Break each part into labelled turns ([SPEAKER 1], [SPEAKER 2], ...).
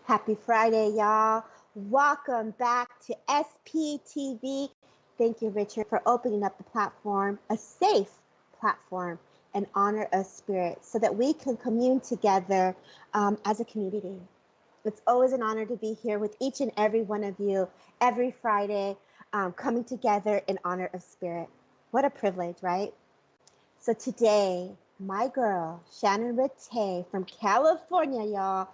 [SPEAKER 1] Happy Friday, y'all. Welcome back to SPTV. Thank you, Richard, for opening up the platform, a safe platform, and honor of spirit so that we can commune together as a community. It's always an honor to be here with each and every one of you every Friday, coming together in honor of spirit. What a privilege, right? So today, my girl, Shannon Ratay from California, y'all,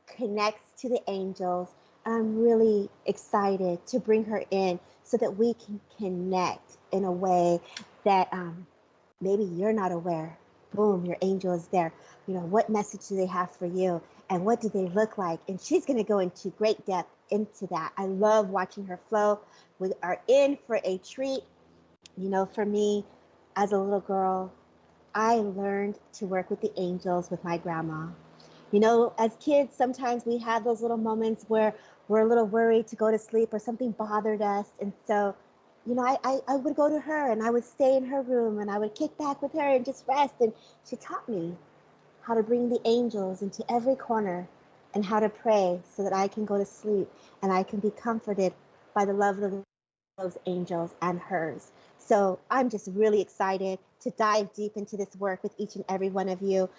[SPEAKER 1] connects to the angels. I'm really excited to bring her in so that we can connect in a way that maybe you're not aware. Boom, your angel is there. You know, what message do they have for you? And what do they look like? And she's going to go into great depth into that. I love watching her flow. We are in for a treat. You know, for me, as a little girl, I learned to work with the angels with my grandma. You know, as kids, sometimes we have those little moments where we're a little worried to go to sleep or something bothered us. And so, you know, I would go to her and I would stay in her room and I would kick back with her and just rest. And she taught me how to bring the angels into every corner and how to pray so that I can go to sleep and I can be comforted by the love of those angels and hers. So I'm just really excited to dive deep into this work with each and every one of you.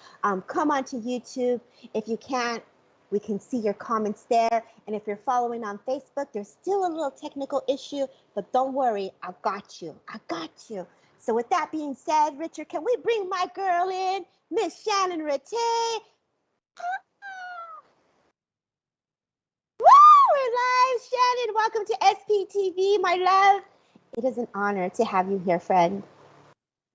[SPEAKER 1] Come onto YouTube. If you can't, we can see your comments there. And if you're following on Facebook, there's still a little technical issue, but don't worry, I got you. I got you. So with that being said, Richard, can we bring my girl in, Miss Shannon Ratay? Woo! We're live, Shannon. Welcome to SPTV, my love. It is an honor to have you here, friend.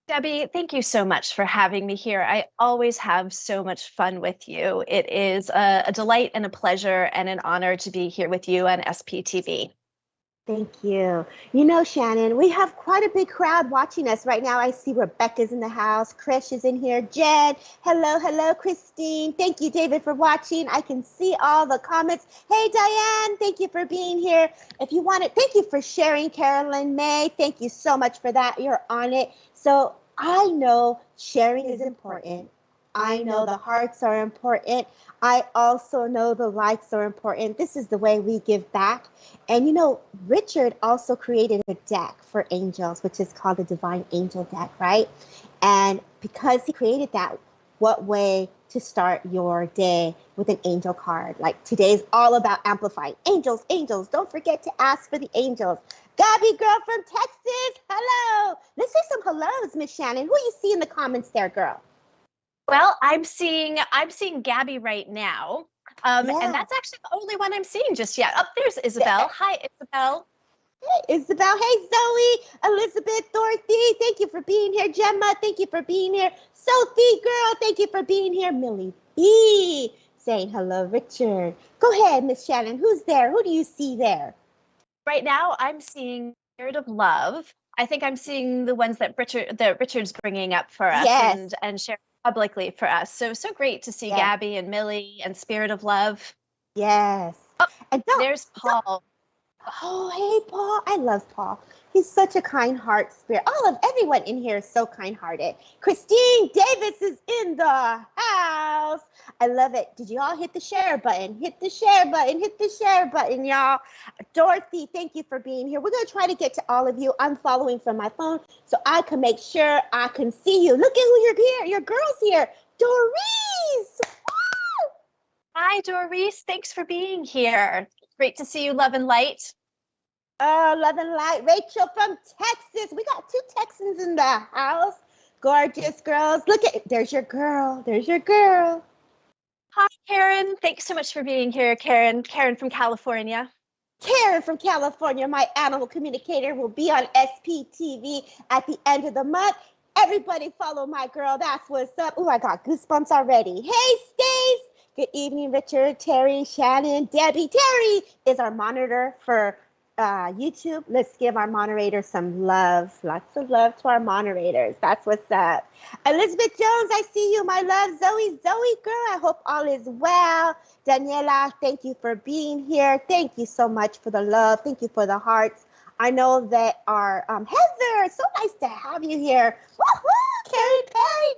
[SPEAKER 2] Debbie, thank you so much for having me here. I always have so much fun with you. It is a delight and a pleasure and an honor to be here with you on SPTV.
[SPEAKER 1] Thank you. You know, Shannon, we have quite a big crowd watching us right now. I see Rebecca's in the house. Krish is in here. Jen, hello, Christine. Thank you, David, for watching. I can see all the comments. Hey, Diane, thank you for being here. If you want it, thank you for sharing, Carolyn May. Thank you so much for that. You're on it. So I know sharing is important. I know the hearts are important. I also know the likes are important. This is the way we give back. And you know, Richard also created a deck for angels, which is called the Divine Angel deck, right? And because he created that, what way to start your day with an angel card? Like today's all about amplifying angels, angels. Don't forget to ask for the angels. Gabby girl from Texas, hello. Let's say some hellos, Miss Shannon. Who you see in the comments there, girl?
[SPEAKER 2] Well, I'm seeing Gabby right now. And that's actually the only one I'm seeing just yet. Oh, there's Isabel. Hi, Isabel.
[SPEAKER 1] Hey, Isabel. Hey, Zoe, Elizabeth, Dorothy. Thank you for being here. Gemma, thank you for being here. Sophie, girl, thank you for being here. Millie B, saying hello, Richard. Go ahead, Miss Shannon. Who's there? Who do you see there?
[SPEAKER 2] Right now, I'm seeing Spirit of Love. I think I'm seeing the ones that Richard's bringing up for us and sharing publicly for us. So great to see Gabby and Millie and Spirit of Love.
[SPEAKER 1] Yes.
[SPEAKER 2] Oh, and there's Paul.
[SPEAKER 1] Oh, hey, Paul. I love Paul. He's such a kind heart spirit. Everyone in here is so kind hearted. Christine Davis is in the house. I love it. Did you all hit the share button? Hit the share button. Hit the share button, y'all. Dorothy, thank you for being here. We're going to try to get to all of you. I'm following from my phone so I can make sure I can see you. Look at who you're here. Your girl's here. Doris. Woo!
[SPEAKER 2] Hi, Doris. Thanks for being here. Great to see you, Love and Light.
[SPEAKER 1] Love and Light. Rachel from Texas. We got 2 Texans in the house. Gorgeous girls. Look at it. There's your girl. There's your girl.
[SPEAKER 2] Hi, Karen. Thanks so much for being here, Karen. Karen from California.
[SPEAKER 1] Karen from California, my animal communicator, will be on SPTV at the end of the month. Everybody follow my girl. That's what's up. Oh, I got goosebumps already. Hey, Stace. Good evening, Richard, Terry, Shannon, Debbie. Terry is our monitor for YouTube. Let's give our moderators some love. Lots of love to our moderators. That's what's up. Elizabeth Jones, I see you, my love. Zoe, girl, I hope all is well. Daniela, thank you for being here. Thank you so much for the love. Thank you for the hearts. I know that our Heather, so nice to have you here. Woohoo, Carrie Perry,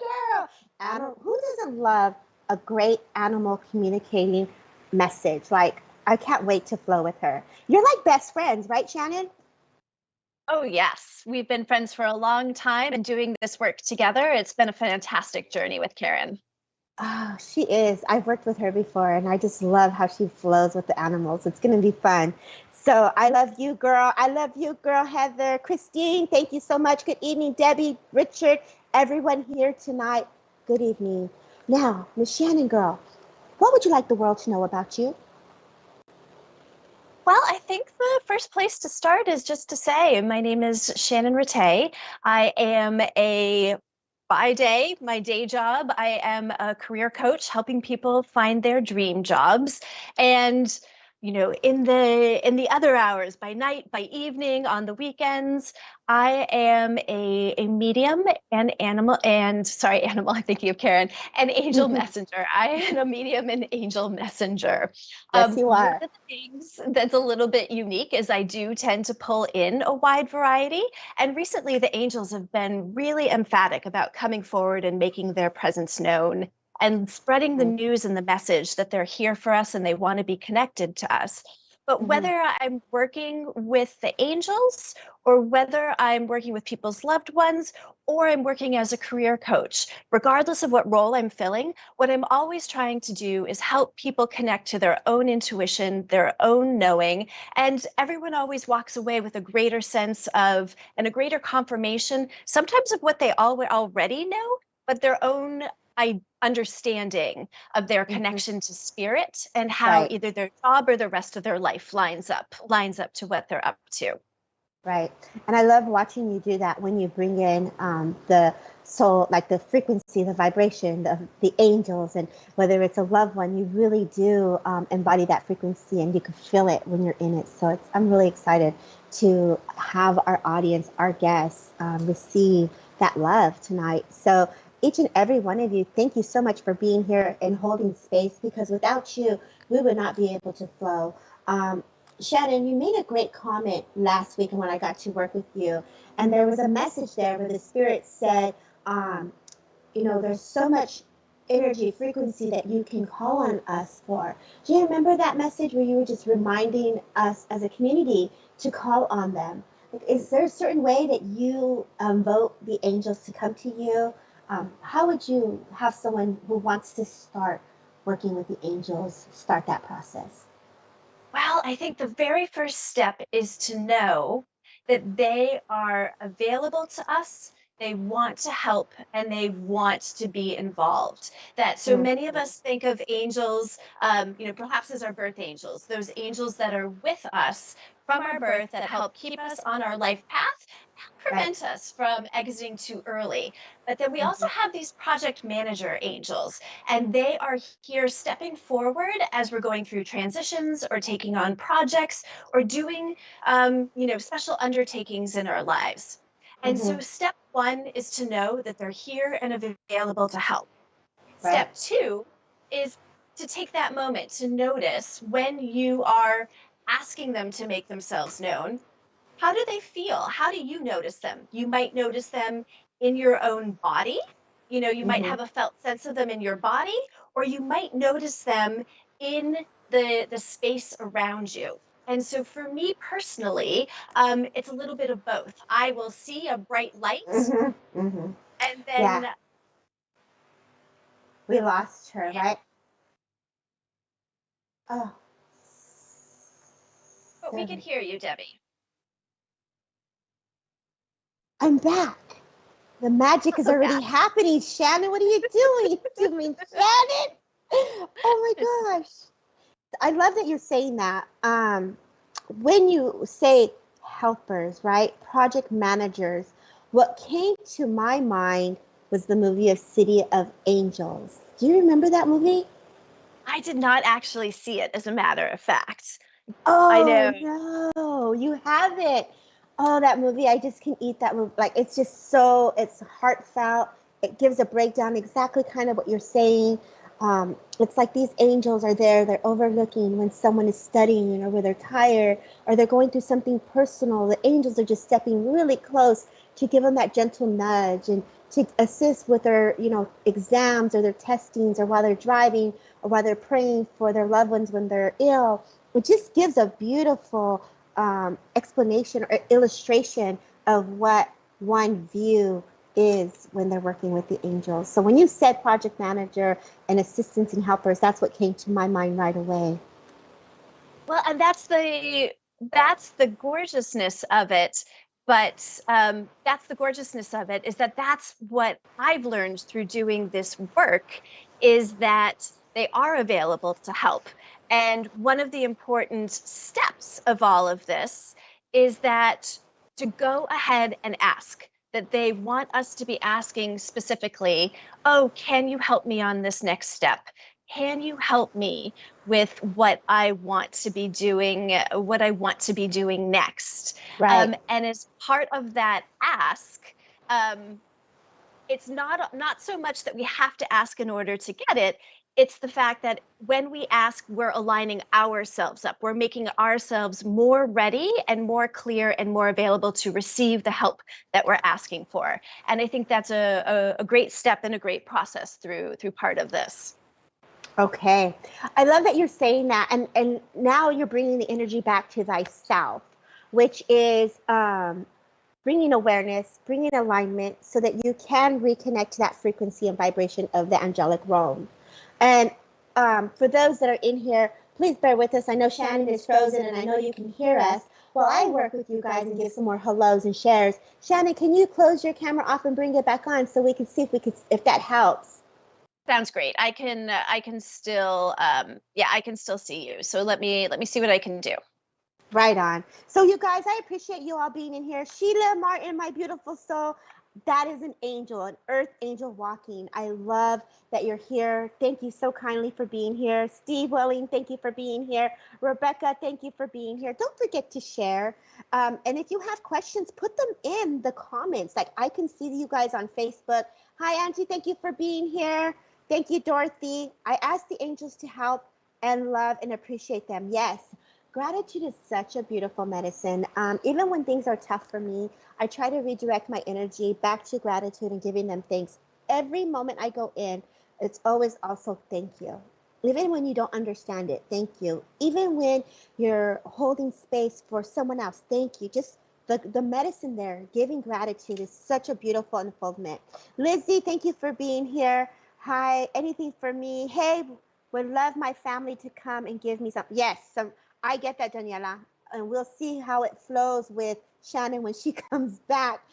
[SPEAKER 1] girl. Who doesn't love a great animal communicating message. Like, I can't wait to flow with her. You're like best friends, right, Shannon?
[SPEAKER 2] Oh, yes. We've been friends for a long time and doing this work together. It's been a fantastic journey with Karen.
[SPEAKER 1] Oh, she is. I've worked with her before, and I just love how she flows with the animals. It's going to be fun. So I love you, girl. I love you, girl, Heather. Christine, thank you so much. Good evening, Debbie, Richard, everyone here tonight. Good evening. Now, Miss Shannon, girl, what would you like the world to know about you?
[SPEAKER 2] Well, I think the first place to start is just to say my name is Shannon Ratay. I am by day, my day job, I am a career coach helping people find their dream jobs. And in the other hours, by night, by evening, on the weekends, I am a medium and animal, I'm thinking of Karen, an angel messenger. I am a medium and angel messenger.
[SPEAKER 1] Yes, you are.
[SPEAKER 2] One of the things that's a little bit unique is I do tend to pull in a wide variety. And recently, the angels have been really emphatic about coming forward and making their presence known and spreading the news and the message that they're here for us and they want to be connected to us. But whether I'm working with the angels or whether I'm working with people's loved ones or I'm working as a career coach, regardless of what role I'm filling, what I'm always trying to do is help people connect to their own intuition, their own knowing, and everyone always walks away with a greater sense of and a greater confirmation, sometimes of what they already know, but their own understanding of their connection to spirit and how either their job or the rest of their life lines up to what they're up to.
[SPEAKER 1] Right. And I love watching you do that when you bring in the soul, like the frequency, the vibration of the angels, and whether it's a loved one, you really do embody that frequency and you can feel it when you're in it. So I'm really excited to have our audience, our guests receive that love tonight. So each and every one of you, thank you so much for being here and holding space, because without you, we would not be able to flow. Shannon, you made a great comment last week when I got to work with you, and there was a message there where the spirit said, there's so much energy, frequency that you can call on us for. Do you remember that message where you were just reminding us as a community to call on them? Like, is there a certain way that you vote the angels to come to you? How would you have someone who wants to start working with the angels start that process?
[SPEAKER 2] Well, I think the very first step is to know that they are available to us. They want to help and they want to be involved. That so many of us think of angels, perhaps as our birth angels, those angels that are with us from our birth that help keep us on our life path, prevent us from exiting too early. But then we also have these project manager angels, and they are here stepping forward as we're going through transitions or taking on projects or doing, special undertakings in our lives. And so step one is to know that they're here and available to help. Step two is to take that moment to notice when you are asking them to make themselves known. How do they feel? How do you notice them? You might notice them in your own body. You might have a felt sense of them in your body, or you might notice them in the space around you. And so for me personally, it's a little bit of both. I will see a bright light, and then
[SPEAKER 1] we lost her, right? Oh.
[SPEAKER 2] But we can hear you, Debbie.
[SPEAKER 1] I'm back. The magic is already happening. Shannon, what are you doing? Shannon? Oh my gosh. I love that you're saying that. When you say helpers, right? Project managers, what came to my mind was the movie of City of Angels. Do you remember that movie?
[SPEAKER 2] I did not actually see it, as a matter of fact.
[SPEAKER 1] Oh, I know. No, you haven't. Oh, that movie, I just can eat that movie. Like, it's just so, it's heartfelt. It gives a breakdown exactly kind of what you're saying. It's like these angels are there. They're overlooking when someone is studying or when they're tired or they're going through something personal. The angels are just stepping really close to give them that gentle nudge and to assist with their, exams or their testings, or while they're driving, or while they're praying for their loved ones when they're ill. It just gives a beautiful explanation or illustration of what one view is when they're working with the angels. So when you said project manager and assistants and helpers, that's what came to my mind right away.
[SPEAKER 2] Well, and that's the gorgeousness of it. But that's the gorgeousness of it, is that's what I've learned through doing this work, is that they are available to help. And one of the important steps of all of this is that to go ahead and ask, that they want us to be asking specifically, oh, can you help me on this next step? Can you help me with what I want to be doing next?
[SPEAKER 1] Right.
[SPEAKER 2] And as part of that ask, it's not so much that we have to ask in order to get it. It's the fact that when we ask, we're aligning ourselves up. We're making ourselves more ready and more clear and more available to receive the help that we're asking for. And I think that's a great step and a great process through part of this.
[SPEAKER 1] Okay. I love that you're saying that. And now you're bringing the energy back to thyself, which is bringing awareness, bringing alignment so that you can reconnect to that frequency and vibration of the angelic realm. And for those that are in here, please bear with us. I know Shannon is frozen and I know you can hear us while I work with you guys and give some more hellos and shares. Shannon, can you close your camera off and bring it back on so we can see if that helps?
[SPEAKER 2] Sounds great. I can still see you. So let me see what I can do.
[SPEAKER 1] Right on. So you guys, I appreciate you all being in here. Sheila Martin, my beautiful soul, that is an angel, an earth angel walking. I love that you're here. Thank you so kindly for being here. Steve Welling, thank you for being here. Rebecca, thank you for being here. Don't forget to share. And if you have questions, put them in the comments. Like, I can see you guys on Facebook. Hi, Auntie, thank you for being here. Thank you, Dorothy. I ask the angels to help and love and appreciate them. Yes. Gratitude is such a beautiful medicine. Even when things are tough for me, I try to redirect my energy back to gratitude and giving them thanks. Every moment I go in, it's always also thank you. Even when you don't understand it, thank you. Even when you're holding space for someone else, thank you. Just the medicine there, giving gratitude is such a beautiful unfoldment. Lizzie, thank you for being here. Hi, anything for me? Hey, would love my family to come and give me some. Yes, some. I get that, Daniela, and we'll see how it flows with Shannon when she comes back.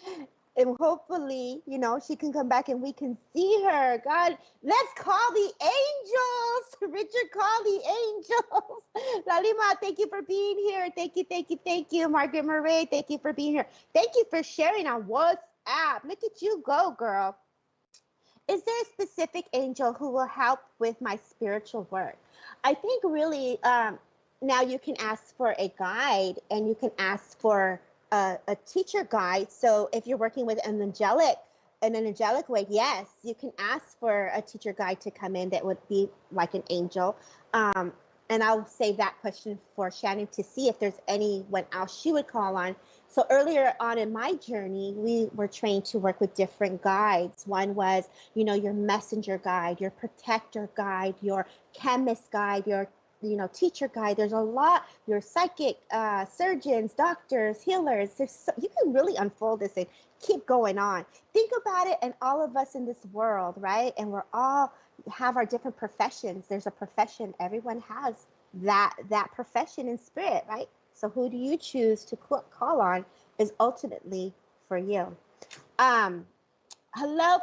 [SPEAKER 1] And hopefully, she can come back and we can see her. God, let's call the angels. Richard, call the angels. Lalima, thank you for being here. Thank you, thank you, thank you. Margaret Murray, thank you for being here. Thank you for sharing on WhatsApp. Look at you go, girl. Is there a specific angel who will help with my spiritual work? I think really, now you can ask for a guide and you can ask for a teacher guide. So if you're working with an angelic way, yes, you can ask for a teacher guide to come in that would be like an angel. And I'll save that question for Shannon to see if there's anyone else she would call on. So earlier on in my journey, we were trained to work with different guides. One was, your messenger guide, your protector guide, your chemist guide, your teacher guide. There's a lot, your psychic, surgeons, doctors, healers. You can really unfold this and keep going on. Think about it, and all of us in this world, right? And we're all have our different professions. There's a profession. Everyone has that profession in spirit, right? So who do you choose to call on is ultimately for you. Hello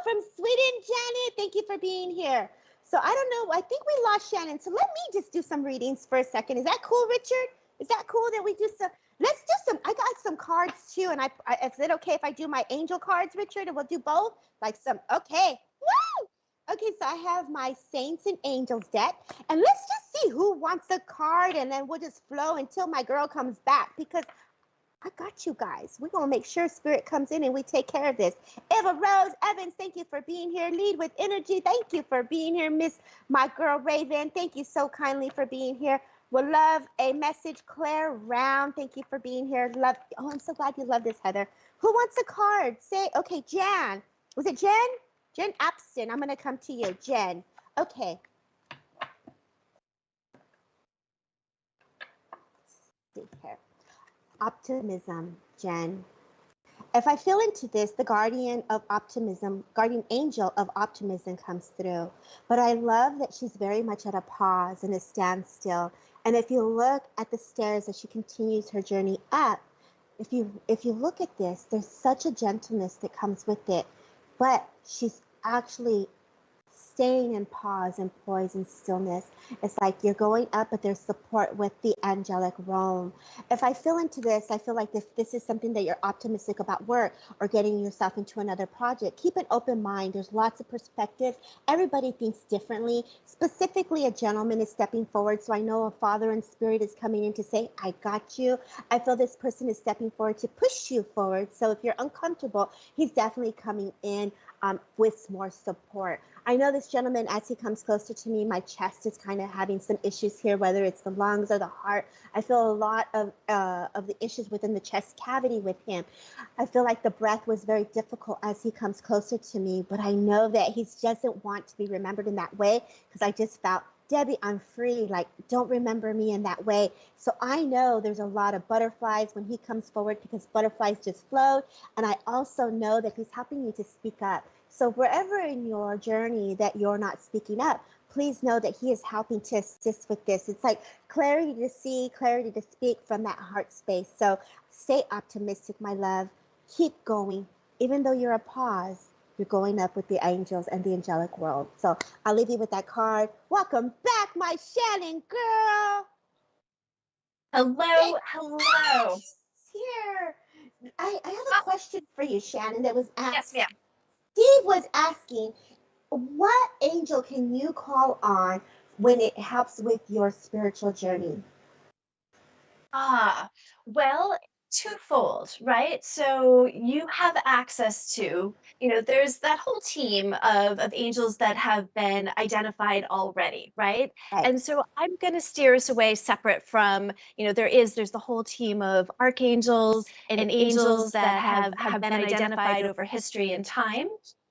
[SPEAKER 1] from Sweden, Janet. Thank you for being here. So I don't know. I think we lost Shannon. So let me just do some readings for a second. Is that cool, Richard? Is that cool that we do some? Let's do some. I got some cards too. And is it okay if I do my angel cards, Richard? And we'll do both? Like some. Okay. Woo! Okay, so I have my Saints and Angels deck. And let's just see who wants a card. And then we'll just flow until my girl comes back. Because I got you guys. We're going to make sure Spirit comes in and we take care of this. Eva Rose Evans, thank you for being here. Lead with Energy, thank you for being here. My girl Raven, thank you so kindly for being here. Would love a message. Claire Round, thank you for being here. Love. Oh, I'm so glad you love this, Heather. Who wants a card? Say, okay, Jan. Was it Jen? Jen Apston. I'm going to come to you, Jen. Okay. Let's see here. Optimism, Jen. If I feel into this, the guardian of optimism, guardian angel of optimism comes through. But I love that she's very much at a pause and a standstill. And if you look at the stairs as she continues her journey up, if you look at this, there's such a gentleness that comes with it. But she's actually staying in pause and poise and stillness. It's like you're going up, but there's support with the angelic realm. If I feel into this, I feel like if this is something that you're optimistic about work or getting yourself into another project, keep an open mind. There's lots of perspectives. Everybody thinks differently. Specifically, a gentleman is stepping forward. So I know a father in spirit is coming in to say, I got you. I feel this person is stepping forward to push you forward. So if you're uncomfortable, he's definitely coming in with more support. I know this gentleman, as he comes closer to me, my chest is kind of having some issues here, whether it's the lungs or the heart. I feel a lot of the issues within the chest cavity with him. I feel like the breath was very difficult as he comes closer to me, but I know that he doesn't want to be remembered in that way because I just felt, Debbie, I'm free. Like, don't remember me in that way. So I know there's a lot of butterflies when he comes forward because butterflies just float. And I also know that he's helping you to speak up. So wherever in your journey that you're not speaking up, please know that he is helping to assist with this. It's like clarity to see, clarity to speak from that heart space. So stay optimistic, my love. Keep going. Even though you're a pause, you're going up with the angels and the angelic world. So I'll leave you with that card. Welcome back, my Shannon girl.
[SPEAKER 2] Hello, hello.
[SPEAKER 1] Here. I have a question for you, Shannon, that was asked.
[SPEAKER 2] Yes, ma'am.
[SPEAKER 1] Steve was asking, what angel can you call on when it helps with your spiritual journey?
[SPEAKER 2] Well, twofold, right? So you have access to, there's that whole team of angels that have been identified already, right?
[SPEAKER 1] Right.
[SPEAKER 2] And so I'm going to steer us away separate from, there's the whole team of archangels and angels that have been identified over history and time.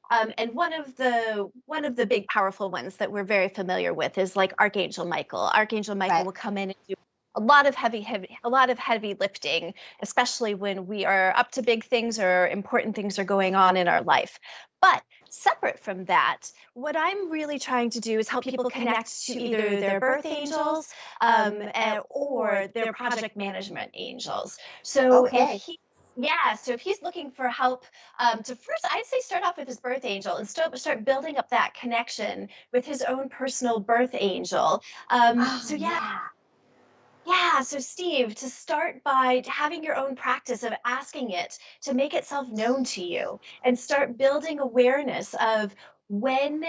[SPEAKER 2] And one of the big powerful ones that we're very familiar with is like Archangel Michael. Archangel Michael
[SPEAKER 1] Right.
[SPEAKER 2] will come in and do a lot of heavy lifting, especially when we are up to big things or important things are going on in our life. But separate from that, what I'm really trying to do is help people connect to either their birth angels or their project management angels. So
[SPEAKER 1] Okay.
[SPEAKER 2] so if he's looking for help, to first, I'd say start off with his birth angel and start building up that connection with his own personal birth angel. So Steve, to start by having your own practice of asking it to make itself known to you and start building awareness of when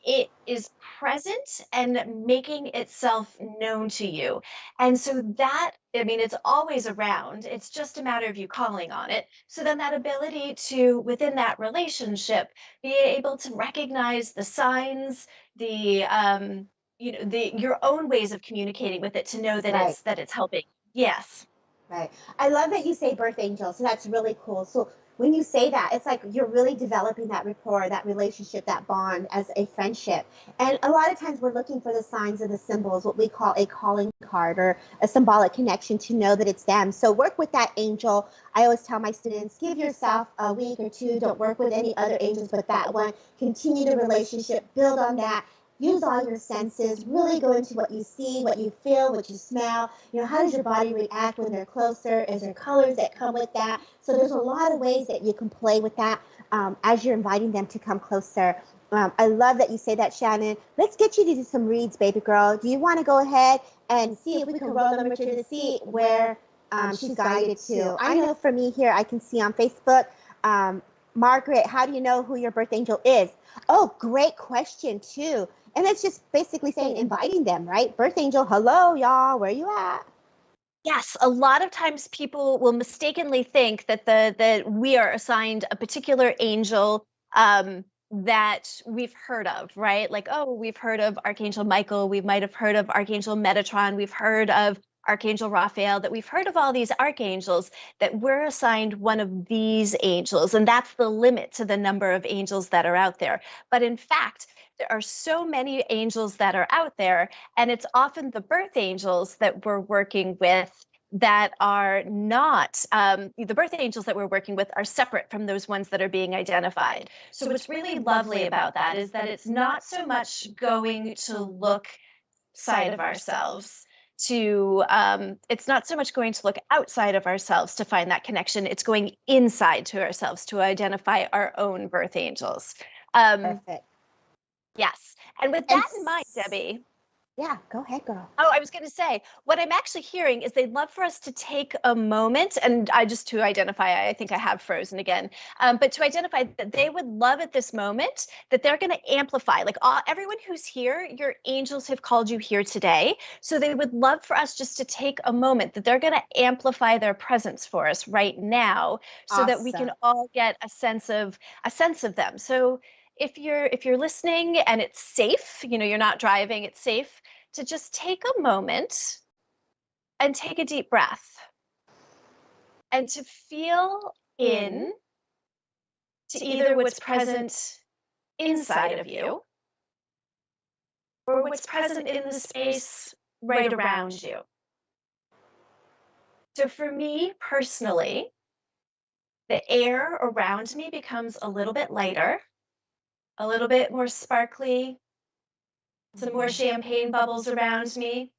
[SPEAKER 2] it is present and making itself known to you. And so that, I mean, it's always around. It's just a matter of you calling on it. So then that ability to, within that relationship, be able to recognize the signs, the your own ways of communicating with it to know that
[SPEAKER 1] Right.
[SPEAKER 2] it's helping. Yes.
[SPEAKER 1] Right. I love that you say birth angel. So that's really cool. So when you say that, it's like you're really developing that rapport, that relationship, that bond as a friendship. And a lot of times we're looking for the signs and the symbols, what we call a calling card or a symbolic connection to know that it's them. So work with that angel. I always tell my students, give yourself a week or two. Don't work with any other angels but that one. Continue the relationship, build on that. Use all your senses, really go into what you see, what you feel, what you smell. How does your body react when they're closer? Is there colors that come with that? So there's a lot of ways that you can play with that as you're inviting them to come closer. I love that you say that, Shannon. Let's get you to do some reads, baby girl. Do you want to go ahead and see if we can roll them to see where she's guided to? I know for me here, I can see on Facebook, Margaret, how do you know who your birth angel is? Oh, great question, too. And it's just basically saying, inviting them, right? Birth angel, hello, y'all, where you at?
[SPEAKER 2] Yes, a lot of times people will mistakenly think that we are assigned a particular angel that we've heard of, right? Like, oh, we've heard of Archangel Michael, we might have heard of Archangel Metatron, we've heard of Archangel Raphael, that we've heard of all these archangels, that we're assigned one of these angels, and that's the limit to the number of angels that are out there. But in fact, there are so many angels that are out there, and it's often the birth angels that we're working with that are not, the birth angels that we're working with are separate from those ones that are being identified. So what's really lovely about that is that it's not so much going to look side of ourselves to, it's not so much going to look outside of ourselves to find that connection. It's going inside to ourselves to identify our own birth angels.
[SPEAKER 1] Perfect.
[SPEAKER 2] Yes. And with that in mind, Debbie.
[SPEAKER 1] Yeah, go ahead, girl.
[SPEAKER 2] Oh, I was going to say, what I'm actually hearing is they'd love for us to take a moment, and I just to identify, I think I have frozen again, but to identify that they would love at this moment that they're going to amplify, like everyone who's here, your angels have called you here today. So they would love for us just to take a moment that they're going to amplify their presence for us right now so that we can all get a sense of them. So if you're listening and it's safe, you're not driving, it's safe to just take a moment and take a deep breath and to feel in to either what's present inside of you or what's present in the space right around you. So for me personally, the air around me becomes a little bit lighter, a little bit more sparkly, some more champagne bubbles around me,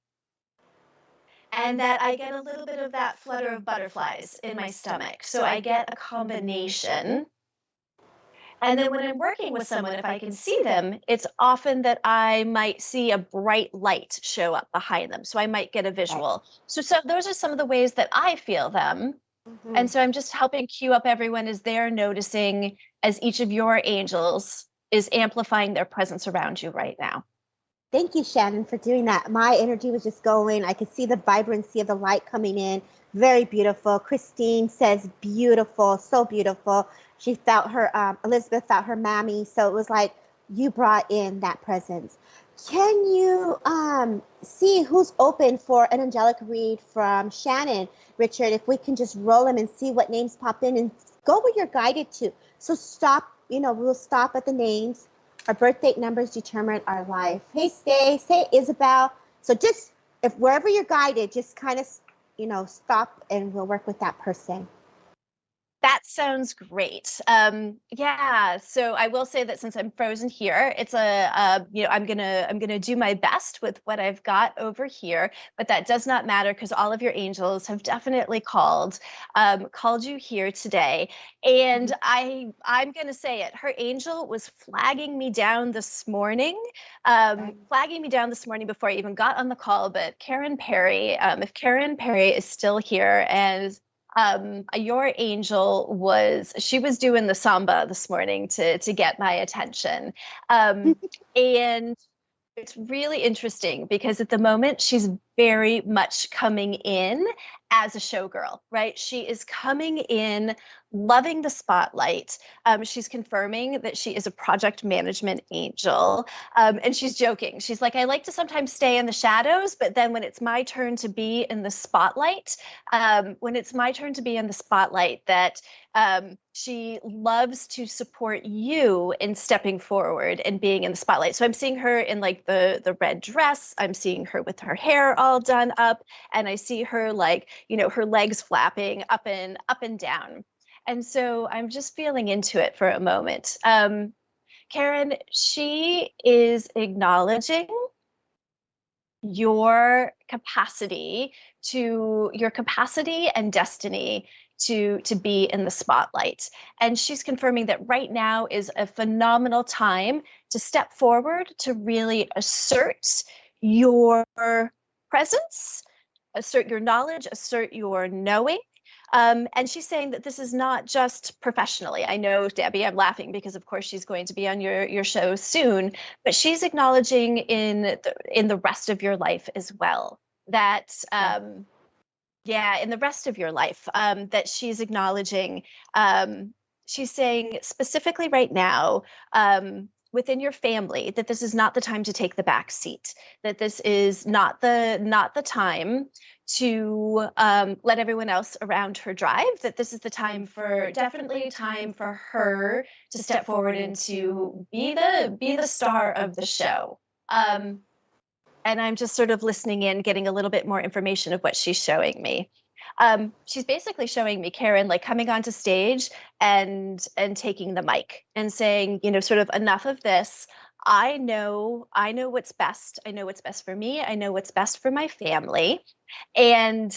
[SPEAKER 2] and that I get a little bit of that flutter of butterflies in my stomach. So I get a combination. And then when I'm working with someone, if I can see them, it's often that I might see a bright light show up behind them. So I might get a visual. So those are some of the ways that I feel them. Mm-hmm. And so I'm just helping cue up everyone as they're noticing, as each of your angels is amplifying their presence around you right now.
[SPEAKER 1] Thank you, Shannon, for doing that. My energy was just going. I could see the vibrancy of the light coming in. Very beautiful. Christine says beautiful, so beautiful. She felt her, Elizabeth felt her mammy. So it was like you brought in that presence. Can you see who's open for an angelic read from Shannon, Richard? If we can just roll them and see what names pop in and go where you're guided to. So stop, we'll stop at the names. Our birth date numbers determine our life. Hey, say Isabel. So just, if wherever you're guided, just kind of, stop and we'll work with that person.
[SPEAKER 2] That sounds great. Yeah. So I will say that since I'm frozen here, it's I'm gonna do my best with what I've got over here, but that does not matter because all of your angels have definitely called you here today. And I'm gonna say it. Her angel was flagging me down this morning, before I even got on the call. But Karen Perry, if Karen Perry is still here and your angel was doing the samba this morning to get my attention. And it's really interesting because at the moment she's very much coming in as a showgirl, right? She is coming in loving the spotlight. She's confirming that she is a project management angel. And she's joking. She's like, I like to sometimes stay in the shadows, but then when it's my turn to be in the spotlight, that she loves to support you in stepping forward and being in the spotlight. So I'm seeing her in like the red dress. I'm seeing her with her hair all done up, and I see her like, her legs flapping up and down. And so I'm just feeling into it for a moment. Karen, she is acknowledging your capacity and destiny to be in the spotlight. And she's confirming that right now is a phenomenal time to step forward, to really assert your presence, assert your knowledge, assert your knowing. And she's saying that this is not just professionally. I know, Debbie, I'm laughing because of course she's going to be on your show soon, but she's acknowledging in the rest of your life as well that, in the rest of your life, that she's acknowledging she's saying specifically right now, within your family, that this is not the time to take the back seat, that this is not the time to let everyone else around her drive, that this is the time for, definitely time for her to step forward and to be the star of the show. And I'm just sort of listening in, getting a little bit more information of what she's showing me. She's basically showing me, Karen, like coming onto stage and taking the mic and saying, you know, sort of, enough of this. I know what's best. I know what's best for me. I know what's best for my family. And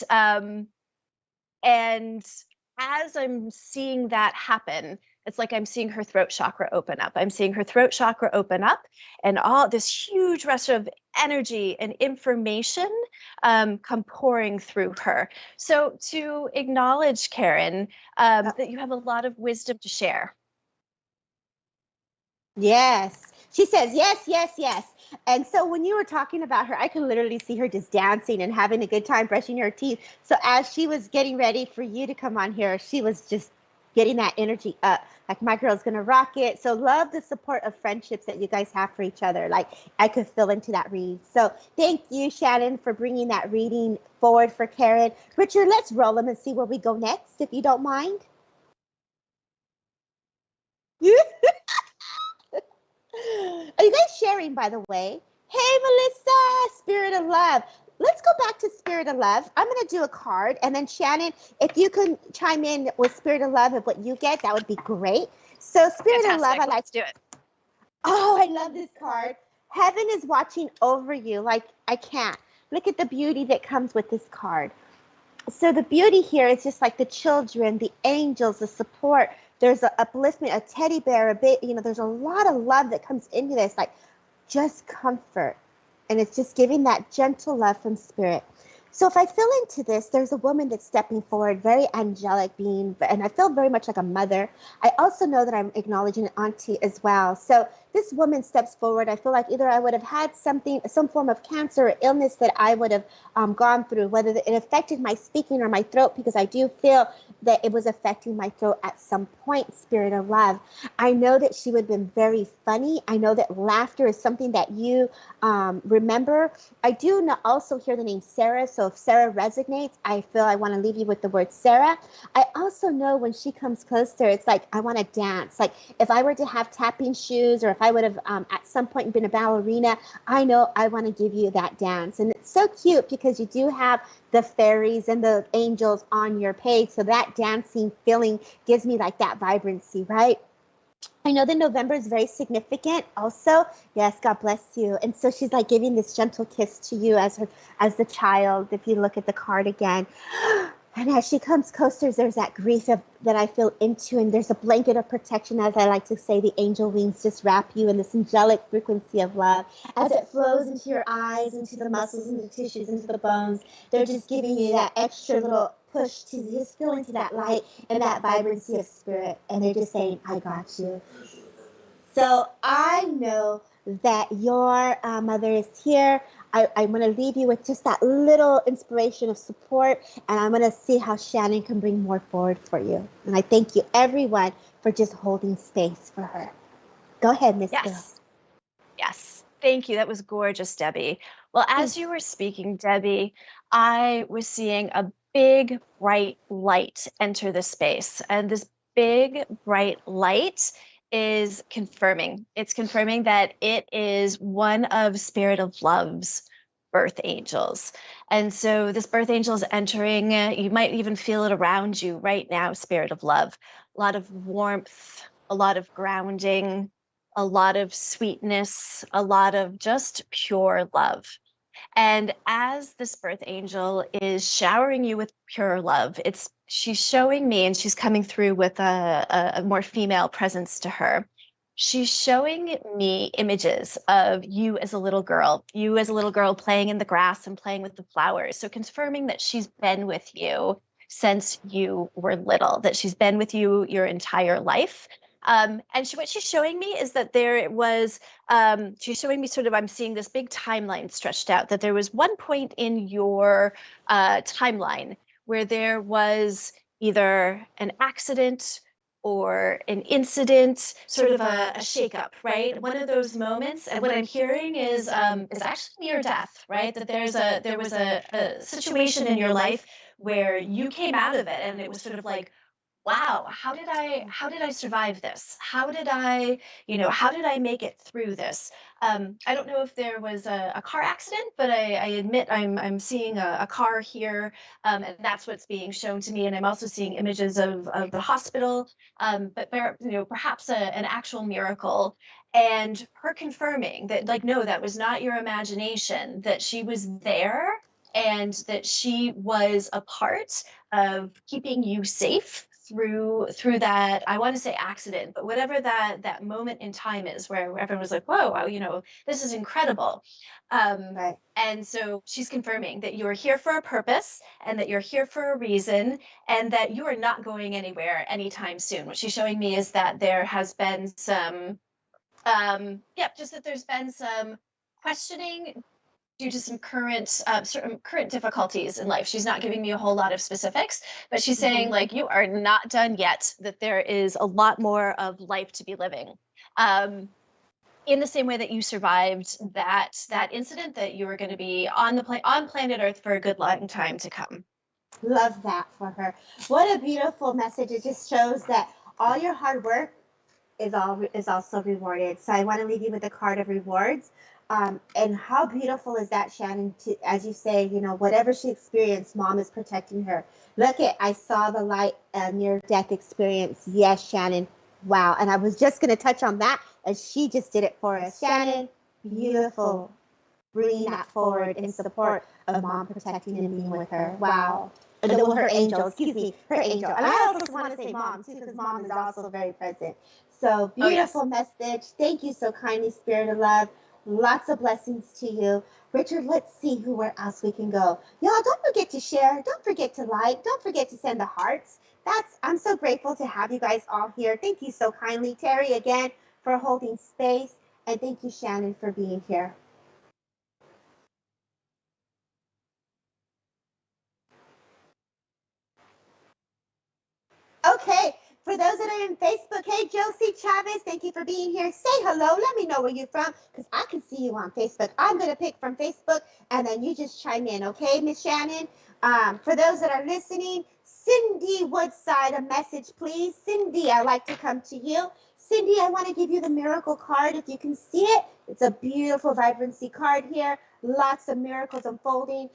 [SPEAKER 2] as I'm seeing that happen, it's like I'm seeing her throat chakra open up. I'm seeing her throat chakra open up, and all this huge rush of energy and information come pouring through her. So to acknowledge, Karen, that you have a lot of wisdom to share.
[SPEAKER 1] Yes. She says, yes, yes, yes. And so when you were talking about her, I could literally see her just dancing and having a good time brushing her teeth. So as she was getting ready for you to come on here, she was just getting that energy up. Like, my girl's going to rock it. So love the support of friendships that you guys have for each other. Like, I could fill into that read. So thank you, Shannon, for bringing that reading forward for Karen. Richard, let's roll them and see where we go next, if you don't mind. Are you guys sharing, by the way? Hey, Melissa, Spirit of Love. Let's go back to Spirit of Love. I'm going to do a card. And then, Shannon, if you can chime in with Spirit of Love of what you get, that would be great. So, Spirit
[SPEAKER 2] Fantastic.
[SPEAKER 1] of Love, I like
[SPEAKER 2] to do it.
[SPEAKER 1] Oh, I love this card. Heaven is watching over you. Like, I can't. Look at the beauty that comes with this card. So the beauty here is just like the children, the angels, the support. There's an upliftment, a teddy bear, a bit, you know, there's a lot of love that comes into this, like just comfort. And it's just giving that gentle love from spirit. So if I feel into this, there's a woman that's stepping forward, very angelic being, and I feel very much like a mother. I also know that I'm acknowledging an auntie as well. So this woman steps forward. I feel like either I would have had some form of cancer or illness that I would have gone through, whether it affected my speaking or my throat, because I do feel that it was affecting my throat at some point, Spirit of Love. I know that she would have been very funny. I know that laughter is something that you remember. I do also hear the name Sarah. So if Sarah resonates, I feel I want to leave you with the word Sarah. I also know when she comes closer, it's like I want to dance. Like if I were to have tapping shoes, or if I would have at some point been a ballerina, I know I want to give you that dance. And it's so cute because you do have the fairies and the angels on your page. So that dancing feeling gives me like that vibrancy, right? I know that November is very significant also. Yes, God bless you. And so she's like giving this gentle kiss to you as the child, if you look at the card again. And as she comes closer, there's that grief that I feel into, and there's a blanket of protection, as I like to say. The angel wings just wrap you in this angelic frequency of love. As it flows into your eyes, into the muscles, into the tissues, into the bones, they're just giving you that extra little push to just feel into that light and that vibrancy of spirit. And they're just saying, I got you. So I know that your mother is here. I'm going to leave you with just that little inspiration of support, and I'm going to see how Shannon can bring more forward for you. And I thank you, everyone, for just holding space for her. Go ahead, Miss Bill.
[SPEAKER 2] Yes. Thank you. That was gorgeous, Debbie. Well, as you were speaking, Debbie, I was seeing a big, bright light enter the space. And this big, bright light is confirming. It's confirming that it is one of Spirit of Love's birth angels. And so this birth angel is entering. You might even feel it around you right now, Spirit of Love. A lot of warmth, a lot of grounding, a lot of sweetness, a lot of just pure love. And as this birth angel is showering you with pure love, she's showing me, and she's coming through with a more female presence to her. She's showing me images of you as a little girl playing in the grass and playing with the flowers. So confirming that she's been with you since you were little, that she's been with you your entire life. And what she's showing me is that she's showing me sort of, I'm seeing this big timeline stretched out, that there was one point in your timeline where there was either an accident or an incident, sort of a shakeup, right? One of those moments. And what I'm hearing is actually near death, right? That there was a situation in your life where you came out of it and it was sort of like, wow, how did I survive this? How did I make it through this? I don't know if there was a car accident, but I admit I'm seeing a car here, and that's what's being shown to me. And I'm also seeing images of the hospital, but perhaps an actual miracle. And her confirming that, like, no, that was not your imagination, that she was there and that she was a part of keeping you safe through that, I want to say accident, but whatever that moment in time is where everyone was like, whoa, wow, this is incredible.
[SPEAKER 1] Right.
[SPEAKER 2] And so she's confirming that you are here for a purpose and that you're here for a reason and that you are not going anywhere anytime soon. What she's showing me is that there has been some just that there's been some questioning due to some certain current difficulties in life. She's not giving me a whole lot of specifics, but she's saying, like, you are not done yet, that there is a lot more of life to be living. In the same way that you survived that incident, that you were going to be on planet Earth for a good long time to come.
[SPEAKER 1] Love that for her. What a beautiful message. It just shows that all your hard work is also rewarded. So I want to leave you with a card of rewards. And how beautiful is that, Shannon, as you say, whatever she experienced, mom is protecting her. Look I saw the light near death experience. Yes, Shannon. Wow. And I was just going to touch on that as she just did it for us. Shannon, beautiful. Bringing that forward in support of mom protecting and being with her. Wow. Her angel, her angel. And I also want to say mom, too, because mom is also very present. So beautiful message. Thank you so kindly, Spirit of Love. Lots of blessings to you. Richard, let's see where else we can go. Y'all, don't forget to share. Don't forget to like. Don't forget to send the hearts. I'm so grateful to have you guys all here. Thank you so kindly, Terry, again, for holding space. And thank you, Shannon, for being here. Okay. For those that are in Facebook, hey, Josie Chavez, thank you for being here. Say hello. Let me know where you're from because I can see you on Facebook. I'm going to pick from Facebook, and then you just chime in, okay, Miss Shannon? For those that are listening, Cindy Woodside, a message, please. Cindy, I'd like to come to you. Cindy, I want to give you the miracle card if you can see it. It's a beautiful vibrancy card here. Lots of miracles unfolding.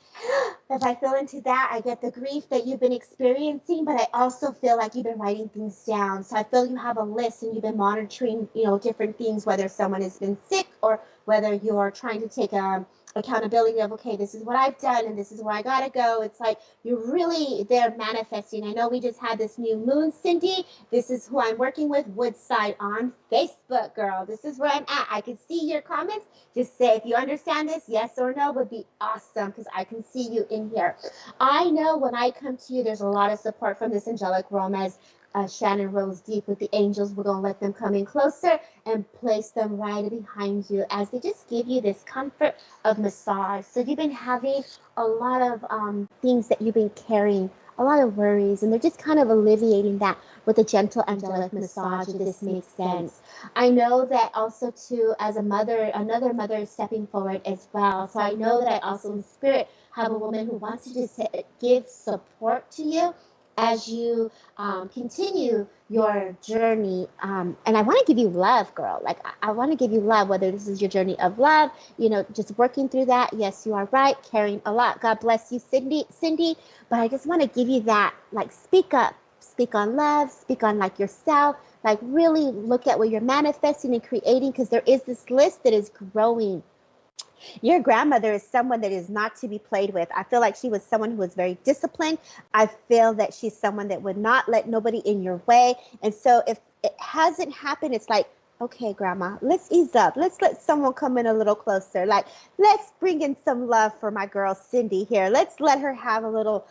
[SPEAKER 1] If I feel into that, I get the grief that you've been experiencing, but I also feel like you've been writing things down. So I feel you have a list and you've been monitoring, different things, whether someone has been sick or whether you're trying to take accountability of, okay, this is what I've done and this is where I gotta go. It's like you're really there manifesting. I know we just had this new moon, Cindy. This is who I'm working with, Woodside on Facebook, girl. This is where I'm at. I can see your comments. Just say if you understand this, yes or no would be awesome because I can see you in here. I know when I come to you, there's a lot of support from this angelic realm as Shannon rolls deep with the angels. We're going to let them come in closer and place them right behind you as they just give you this comfort of massage. So you've been having a lot of things that you've been carrying, a lot of worries, and they're just kind of alleviating that with a gentle angelic massage, if this makes sense. I know that also too, as a mother, another mother is stepping forward as well. So I know that I also in spirit have a woman who wants to just give support to you as you continue your journey. And I want to give you love, girl. Like, I want to give you love, whether this is your journey of love, just working through that. Yes, you are right, carrying a lot. God bless you, Cindy. But I just want to give you that, like, speak up, speak on love, speak on, like, yourself, like, really look at what you're manifesting and creating, because there is this list that is growing. Your grandmother is someone that is not to be played with. I feel like she was someone who was very disciplined. I feel that she's someone that would not let nobody in your way. And so if it hasn't happened, it's like, okay, grandma, let's ease up. Let's let someone come in a little closer. Like, let's bring in some love for my girl Cindy here. Let's let her have a little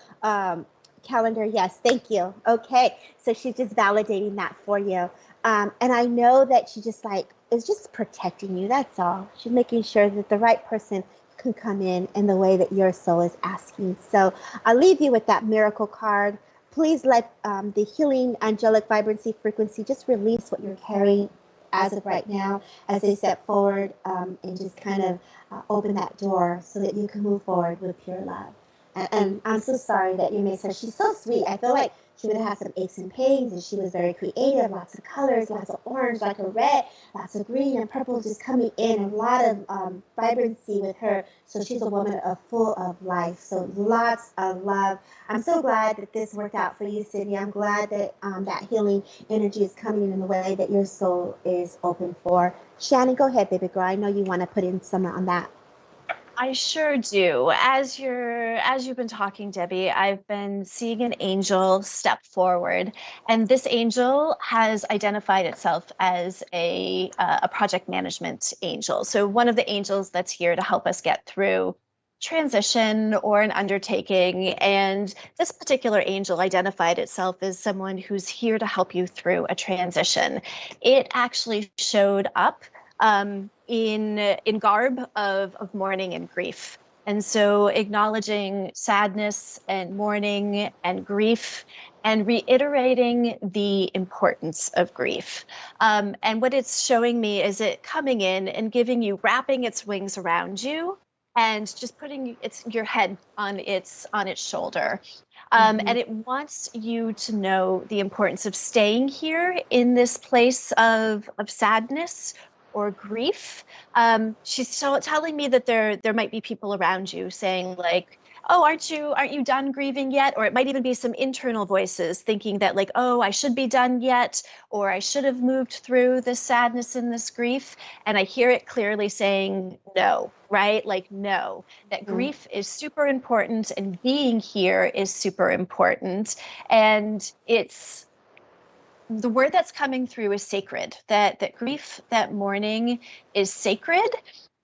[SPEAKER 1] calendar. Yes, thank you. Okay, so she's just validating that for you. And I know that she just is just protecting you. That's all. She's making sure that the right person can come in the way that your soul is asking. So I'll leave you with that miracle card. please let the healing angelic vibrancy frequency just release what you're carrying as of right now, as they step forward and just kind of open that door so that you can move forward with pure love. And I'm so sorry that you miss her. She's so sweet. I feel like she would have had some aches and pains, and she was very creative, lots of colors, lots of orange, like a red, lots of green and purple just coming in, a lot of vibrancy with her. So she's a woman full of life. So lots of love. I'm so glad that this worked out for you, Cindy. I'm glad that that healing energy is coming in the way that your soul is open for. Shannon, go ahead, baby girl. I know you want to put in some on that.
[SPEAKER 2] I sure do. As you've been talking, Debbie, I've been seeing an angel step forward, and this angel has identified itself as a project management angel. So one of the angels that's here to help us get through transition or an undertaking. And this particular angel identified itself as someone who's here to help you through a transition. It actually showed up in garb of mourning and grief. And so acknowledging sadness and mourning and grief and reiterating the importance of grief. And what it's showing me is it coming in and giving you, wrapping its wings around you and just putting your head on its shoulder. And it wants you to know the importance of staying here in this place of sadness or grief. She's telling me that there might be people around you saying like, oh, aren't you done grieving yet? Or it might even be some internal voices thinking that like, oh, I should be done yet, or I should have moved through this sadness and this grief. And I hear it clearly saying no, right? Like, no, that grief is super important and being here is super important. And it's, the word that's coming through is sacred, that grief, that mourning is sacred,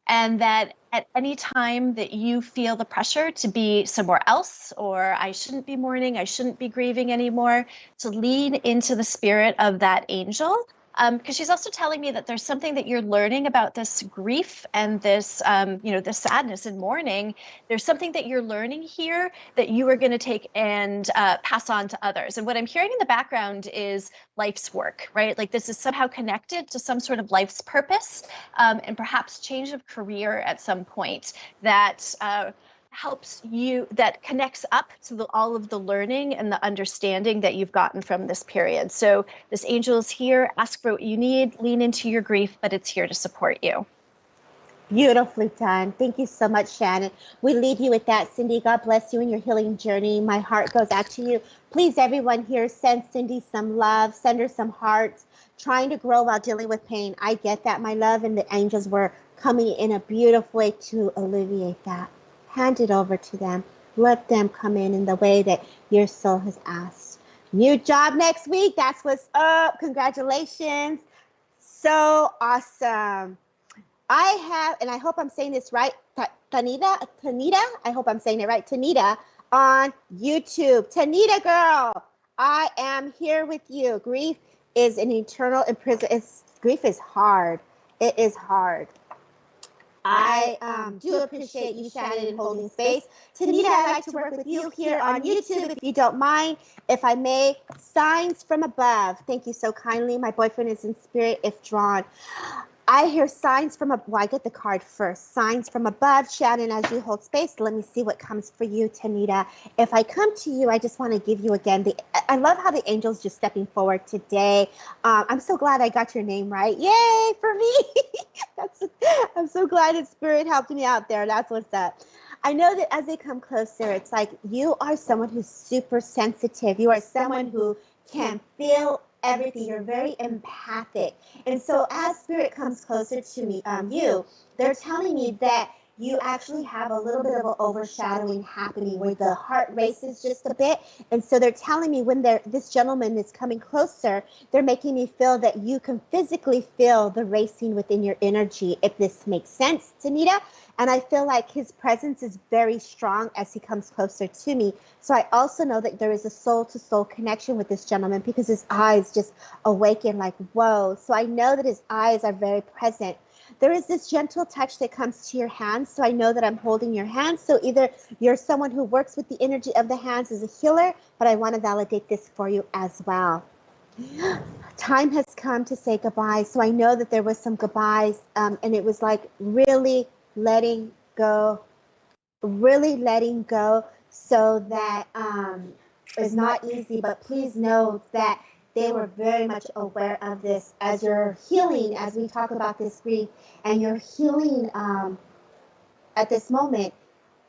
[SPEAKER 2] and that at any time that you feel the pressure to be somewhere else, or I shouldn't be mourning, I shouldn't be grieving anymore, to lean into the spirit of that angel. Because she's also telling me that there's something that you're learning about this grief and this, this sadness and mourning. There's something that you're learning here that you are going to take and pass on to others. And what I'm hearing in the background is life's work, right? Like this is somehow connected to some sort of life's purpose, and perhaps change of career at some point that helps you, that connects up to all of the learning and the understanding that you've gotten from this period. So this angel is here, ask for what you need, lean into your grief, but it's here to support you.
[SPEAKER 1] Beautifully done. Thank you so much, Shannon. We leave you with that, Cindy. God bless you in your healing journey. My heart goes out to you. Please, everyone here, send Cindy some love, send her some hearts. Trying to grow while dealing with pain. I get that, my love, and the angels were coming in a beautiful way to alleviate that. Hand it over to them. Let them come in the way that your soul has asked. New job next week. That's what's up. Congratulations. So awesome. I have, and I hope I'm saying this right, Tanita, I hope I'm saying it right, Tanita on YouTube. Tanita girl, I am here with you. Grief is an eternal imprisonment. Grief is hard. It is hard. I do appreciate you, Shannon, holding space. Tanita, I'd like to work with you here on YouTube, if you don't mind. If I may, signs from above. Thank you so kindly. My boyfriend is in spirit if drawn. I hear signs from above. Well, I get the card first. Signs from above. Shannon, as you hold space, let me see what comes for you, Tanita. If I come to you, I just want to give you again. I love how the angel's just stepping forward today. I'm so glad I got your name right. Yay for me. I'm so glad that Spirit helped me out there. That's what's up. I know that as they come closer, it's like you are someone who's super sensitive. You are someone who can feel everything. You're very empathic. And so as Spirit comes closer to me, they're telling me that you actually have a little bit of an overshadowing happening where the heart races just a bit. And so they're telling me when this gentleman is coming closer, they're making me feel that you can physically feel the racing within your energy, if this makes sense, Tanita. And I feel like his presence is very strong as he comes closer to me. So I also know that there is a soul-to-soul connection with this gentleman because his eyes just awaken like, whoa. So I know that his eyes are very present. there is this gentle touch that comes to your hands. So I know that I'm holding your hands. So either you're someone who works with the energy of the hands as a healer, but I want to validate this for you as well. Time has come to say goodbye. So I know that there was some goodbyes, and it was like really letting go, so that it's not easy, but please know that they were very much aware of this as you're healing, as we talk about this grief, and you're healing at this moment.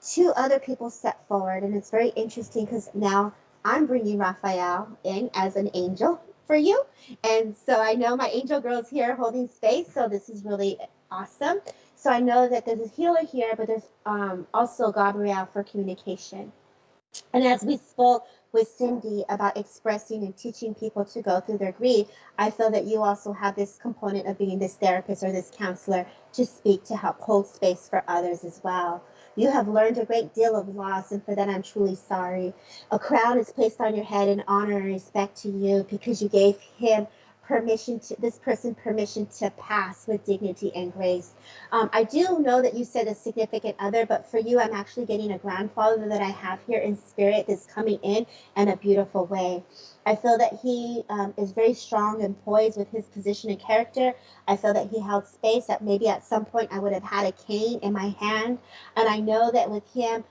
[SPEAKER 1] Two other people step forward, and it's very interesting because now I'm bringing Raphael in as an angel for you. And so I know my angel girl's here holding space, so this is really awesome. So I know that there's a healer here, but there's also Gabrielle for communication. And as we spoke with Cindy about expressing and teaching people to go through their grief, I feel that you also have this component of being this therapist or this counselor to speak, to help hold space for others as well. You have learned a great deal of loss, and for that I'm truly sorry. A crown is placed on your head in honor and respect to you because you gave this person permission to pass with dignity and grace. I do know that you said a significant other, but for you, I'm actually getting a grandfather that I have here in spirit that's coming in a beautiful way. I feel that he is very strong and poised with his position and character. I feel that he held space that maybe at some point I would have had a cane in my hand. And I know that with him,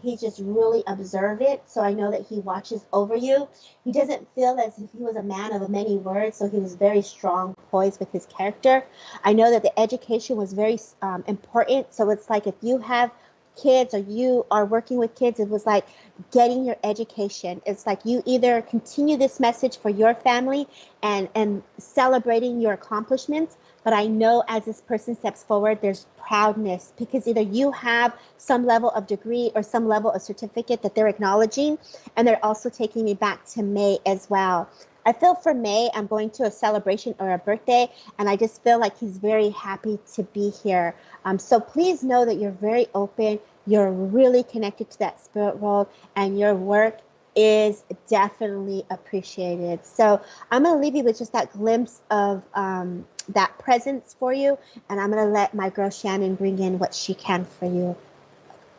[SPEAKER 1] he's just really observant. So I know that he watches over you. He doesn't feel as if he was a man of many words. So he was very strong, poised with his character. I know that the education was very important. So it's like if you have kids or you are working with kids, it was like getting your education. It's like you either continue this message for your family and celebrating your accomplishments, but I know as this person steps forward, there's proudness because either you have some level of degree or some level of certificate that they're acknowledging, and they're also taking me back to May as well. I feel for May, I'm going to a celebration or a birthday, and I just feel like he's very happy to be here. So please know that you're very open. You're really connected to that spirit world, and your work is definitely appreciated. So I'm going to leave you with just that glimpse of that presence for you, and I'm going to let my girl Shannon bring in what she can for you.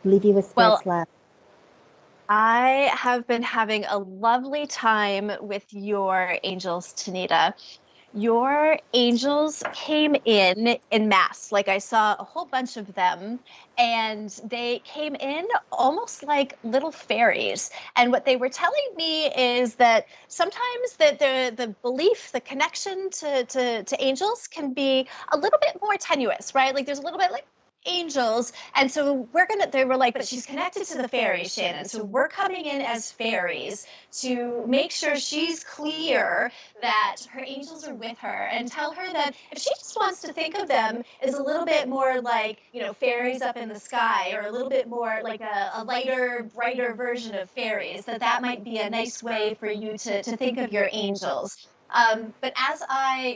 [SPEAKER 1] Leave you with spirit's love.
[SPEAKER 2] I have been having a lovely time with your angels, Tanita. Your angels came in mass. Like I saw a whole bunch of them, and they came in almost like little fairies. And what they were telling me is that sometimes the belief, the connection to angels can be a little bit more tenuous, right? Like there's a little bit like angels, and so they were like, but she's connected to the fairies, Shannon, so we're coming in as fairies to make sure she's clear that her angels are with her, and tell her that if she just wants to think of them as a little bit more like, fairies up in the sky, or a little bit more like a lighter, brighter version of fairies, that might be a nice way for you to think of your angels. But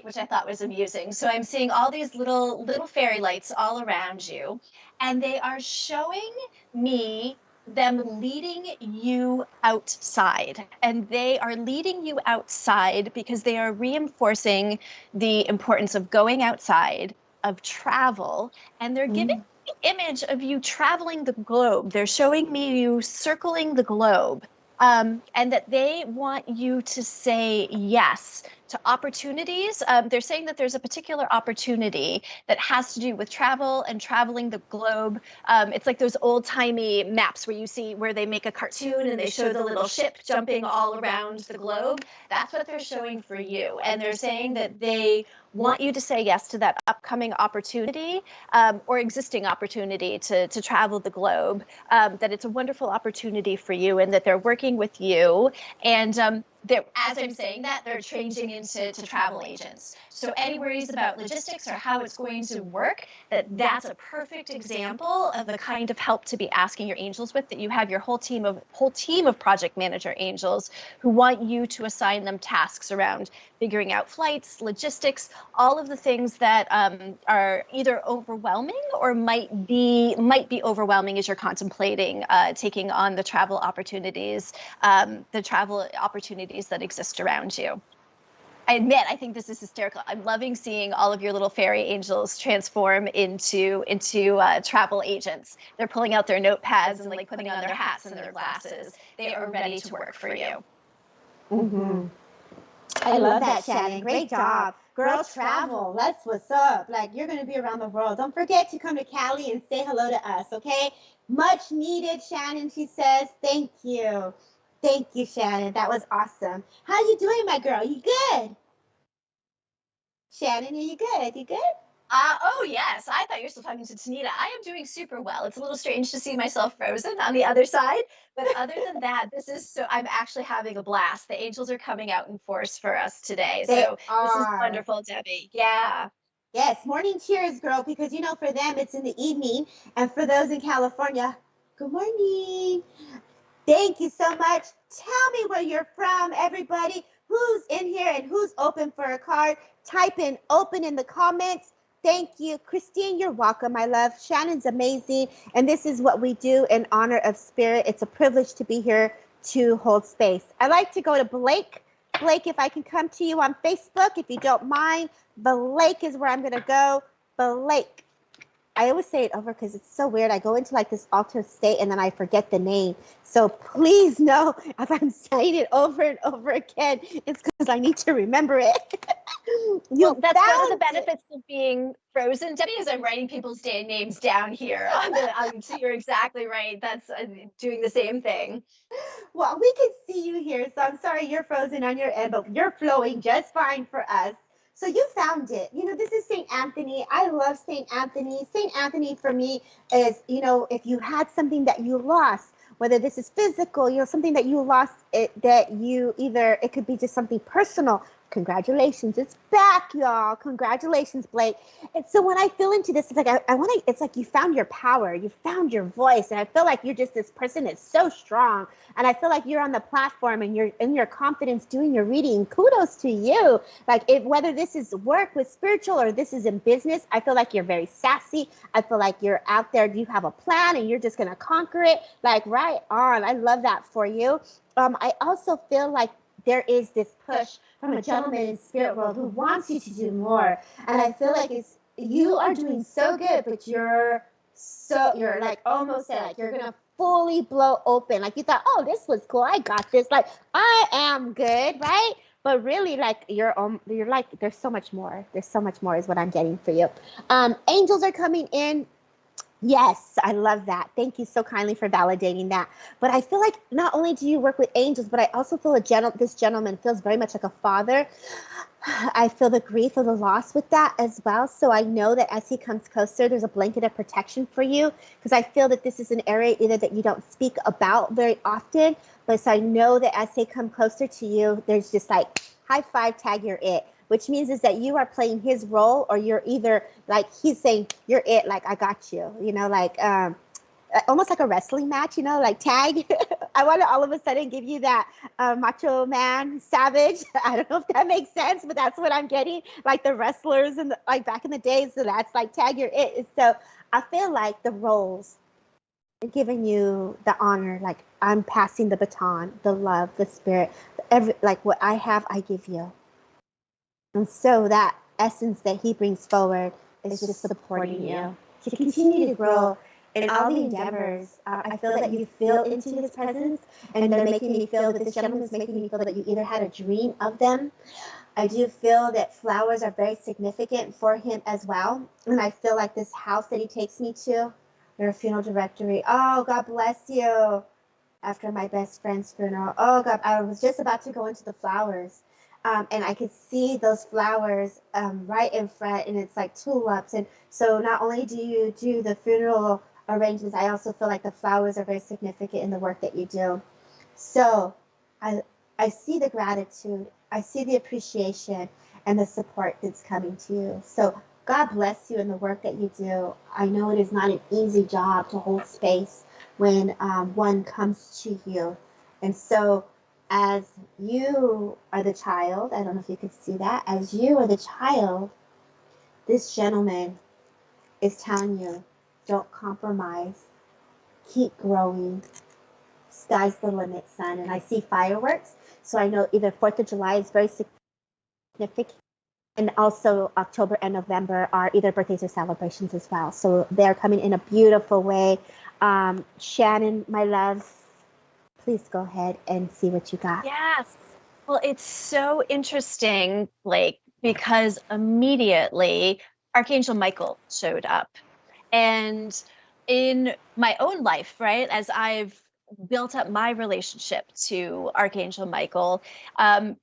[SPEAKER 2] which I thought was amusing, so I'm seeing all these little fairy lights all around you, and they are showing me them leading you outside. And they are leading you outside because they are reinforcing the importance of going outside, of travel, and they're giving me the image of you traveling the globe. They're showing me you circling the globe. And that they want you to say yes to opportunities. They're saying that there's a particular opportunity that has to do with travel and traveling the globe. It's like those old-timey maps where you see where they make a cartoon and they show the little ship jumping all around the globe. That's what they're showing for you. And they're saying that they want you to say yes to that upcoming opportunity, or existing opportunity to travel the globe, that it's a wonderful opportunity for you, and that they're working with you. And as I'm saying that, they're changing into travel agents. So any worries about logistics or how it's going to work, that's a perfect example of the kind of help to be asking your angels with, that you have your whole team of project manager angels who want you to assign them tasks around figuring out flights, logistics, all of the things that are either overwhelming or might be overwhelming as you're contemplating taking on the travel opportunities that exist around you. I admit, I think this is hysterical. I'm loving seeing all of your little fairy angels transform into travel agents. They're pulling out their notepads and like putting on their hats and their glasses. They are ready to work for you.
[SPEAKER 1] Mm-hmm. I love that, Shannon. Great job. Girl, travel. That's what's up. Like, you're going to be around the world. Don't forget to come to Cali and say hello to us, okay? Much needed, Shannon, she says. Thank you. Thank you, Shannon. That was awesome. How you doing, my girl? You good? Shannon, are you good? You good?
[SPEAKER 2] Oh, yes. I thought you were still talking to Tanita. I am doing super well. It's a little strange to see myself frozen on the other side. But other than that, I'm actually having a blast. The angels are coming out in force for us today.
[SPEAKER 1] They
[SPEAKER 2] So
[SPEAKER 1] are.
[SPEAKER 2] This is wonderful, Debbie. Yeah.
[SPEAKER 1] Yes, morning cheers, girl, because for them it's in the evening. And for those in California, good morning. Thank you so much. Tell me where you're from, everybody. Who's in here and who's open for a card? Type in open in the comments. Thank you. Christine, you're welcome, my love. Shannon's amazing. And this is what we do in honor of spirit. It's a privilege to be here to hold space. I'd like to go to Blake. Blake, if I can come to you on Facebook, if you don't mind. Blake is where I'm going to go. Blake. I always say it over because it's so weird. I go into like this altered state and then I forget the name. So please know if I'm saying it over and over again, it's because I need to remember it.
[SPEAKER 2] That's one of the benefits of being frozen, Debbie, is I'm writing people's names down here. So you're exactly right. That's doing the same thing.
[SPEAKER 1] Well, we can see you here, so I'm sorry you're frozen on your end, but you're flowing just fine for us. So you found it. This is St. Anthony. I love St. Anthony. St. Anthony for me is, if you had something that you lost, whether this is physical, something that you lost, it could be just something personal. Congratulations, it's back, y'all. Congratulations, Blake. And so when I feel into this, it's like it's like you found your power, you found your voice, and I feel like you're just this person that's so strong. And I feel like you're on the platform and you're in your confidence doing your reading. Kudos to you. Like whether this is work with spiritual or this is in business, I feel like you're very sassy. I feel like you're out there. You have a plan and you're just gonna conquer it. Like right on. I love that for you. I also feel like there is this push from a gentleman in spirit world who wants you to do more. And I feel like you are doing so good, but you're like almost like you're gonna fully blow open. Like you thought, oh, this was cool. I got this. Like I am good, right? But really, like you're like there's so much more. There's so much more is what I'm getting for you. Angels are coming in. Yes, I love that. Thank you so kindly for validating that. But I feel like not only do you work with angels, but I also feel this gentleman feels very much like a father. I feel the grief of the loss with that as well. So I know that as he comes closer, there's a blanket of protection for you, because I feel that this is an area either that you don't speak about very often, but so I know that as they come closer to you, there's just like high five, tag, you're it. Which means is that you are playing his role, or you're either like he's saying you're it, like I got you, like almost like a wrestling match, like tag. I want to all of a sudden give you that macho man savage. I don't know if that makes sense, but that's what I'm getting. Like the wrestlers and like back in the days, so that's like tag, you're it. So I feel like the roles are giving you the honor, like I'm passing the baton, the love, the spirit, like what I have, I give you. And so that essence that he brings forward is just supporting you to continue to grow in all the endeavors. I feel that you feel into his presence, and they're making me feel that this gentleman is making me feel that you either had a dream of them. I do feel that flowers are very significant for him as well. And I feel like this house that he takes me to, your funeral directory. Oh, God bless you. After my best friend's funeral. Oh, God, I was just about to go into the flowers. And I could see those flowers right in front, and it's like tulips. And so not only do you do the funeral arrangements, I also feel like the flowers are very significant in the work that you do. So I see the gratitude, I see the appreciation and the support that's coming to you. So God bless you in the work that you do. I know it is not an easy job to hold space when one comes to you. And so as you are the child, I don't know if you could see that, as you are the child, this gentleman is telling you, don't compromise, keep growing, sky's the limit, son. And I see fireworks, so I know either 4th of July is very significant. And also October and November are either birthdays or celebrations as well. So they're coming in a beautiful way. Shannon, my love, please go ahead and see what you got.
[SPEAKER 2] Yes. Well, it's so interesting, Blake, because immediately Archangel Michael showed up. And in my own life, right, as I've built up my relationship to Archangel Michael,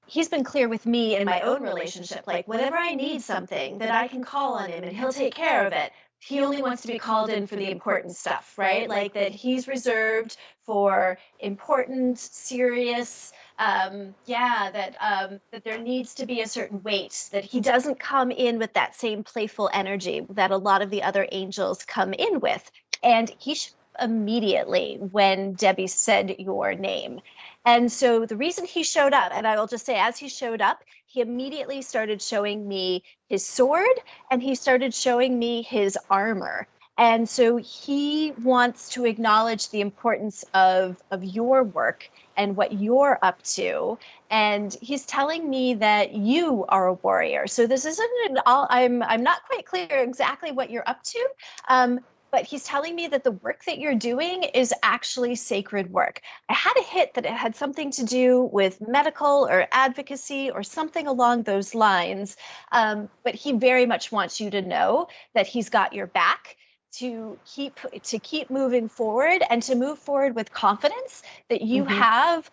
[SPEAKER 2] he's been clear with me in my own relationship, like whenever I need something, that I can call on him and he'll take care of it. He only wants to be called in for the important stuff, right? Like that he's reserved for important, serious, that there needs to be a certain weight, that he doesn't come in with that same playful energy that a lot of the other angels come in with. And he immediately when Debbie said your name. And so the reason he showed up, and I will just say, as he showed up, he immediately started showing me his sword and he started showing me his armor. And so he wants to acknowledge the importance of your work and what you're up to. And he's telling me that you are a warrior. So this isn't I'm not quite clear exactly what you're up to. But he's telling me that the work that you're doing is actually sacred work. I had a hit that it had something to do with medical or advocacy or something along those lines. But he very much wants you to know that he's got your back, to keep moving forward and to move forward with confidence that you have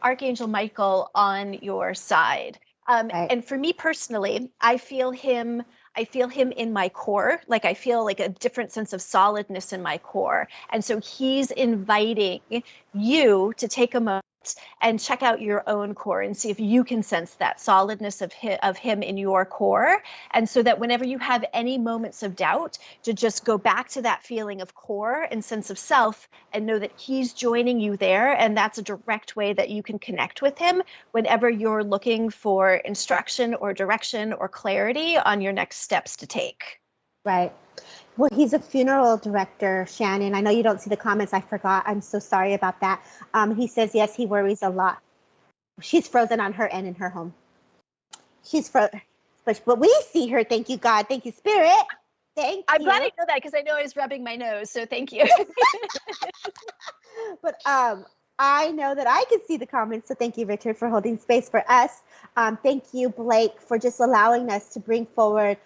[SPEAKER 2] Archangel Michael on your side. Right. And for me personally, I feel him in my core. Like I feel like a different sense of solidness in my core. And so he's inviting you to take a moment and check out your own core and see if you can sense that solidness of him in your core. And so that whenever you have any moments of doubt, to just go back to that feeling of core and sense of self and know that he's joining you there. And that's a direct way that you can connect with him whenever you're looking for instruction or direction or clarity on your next steps to take.
[SPEAKER 1] Right. Well, he's a funeral director, Shannon. I know you don't see the comments. I forgot. I'm so sorry about that. He says, yes, he worries a lot. She's frozen on her end in her home. She's frozen. But we see her. Thank you, God. Thank you, Spirit. Thank you.
[SPEAKER 2] I'm glad I know that because I know I was rubbing my nose. So thank you.
[SPEAKER 1] But I know that I can see the comments. So thank you, Richard, for holding space for us. Thank you, Blake, for just allowing us to bring forward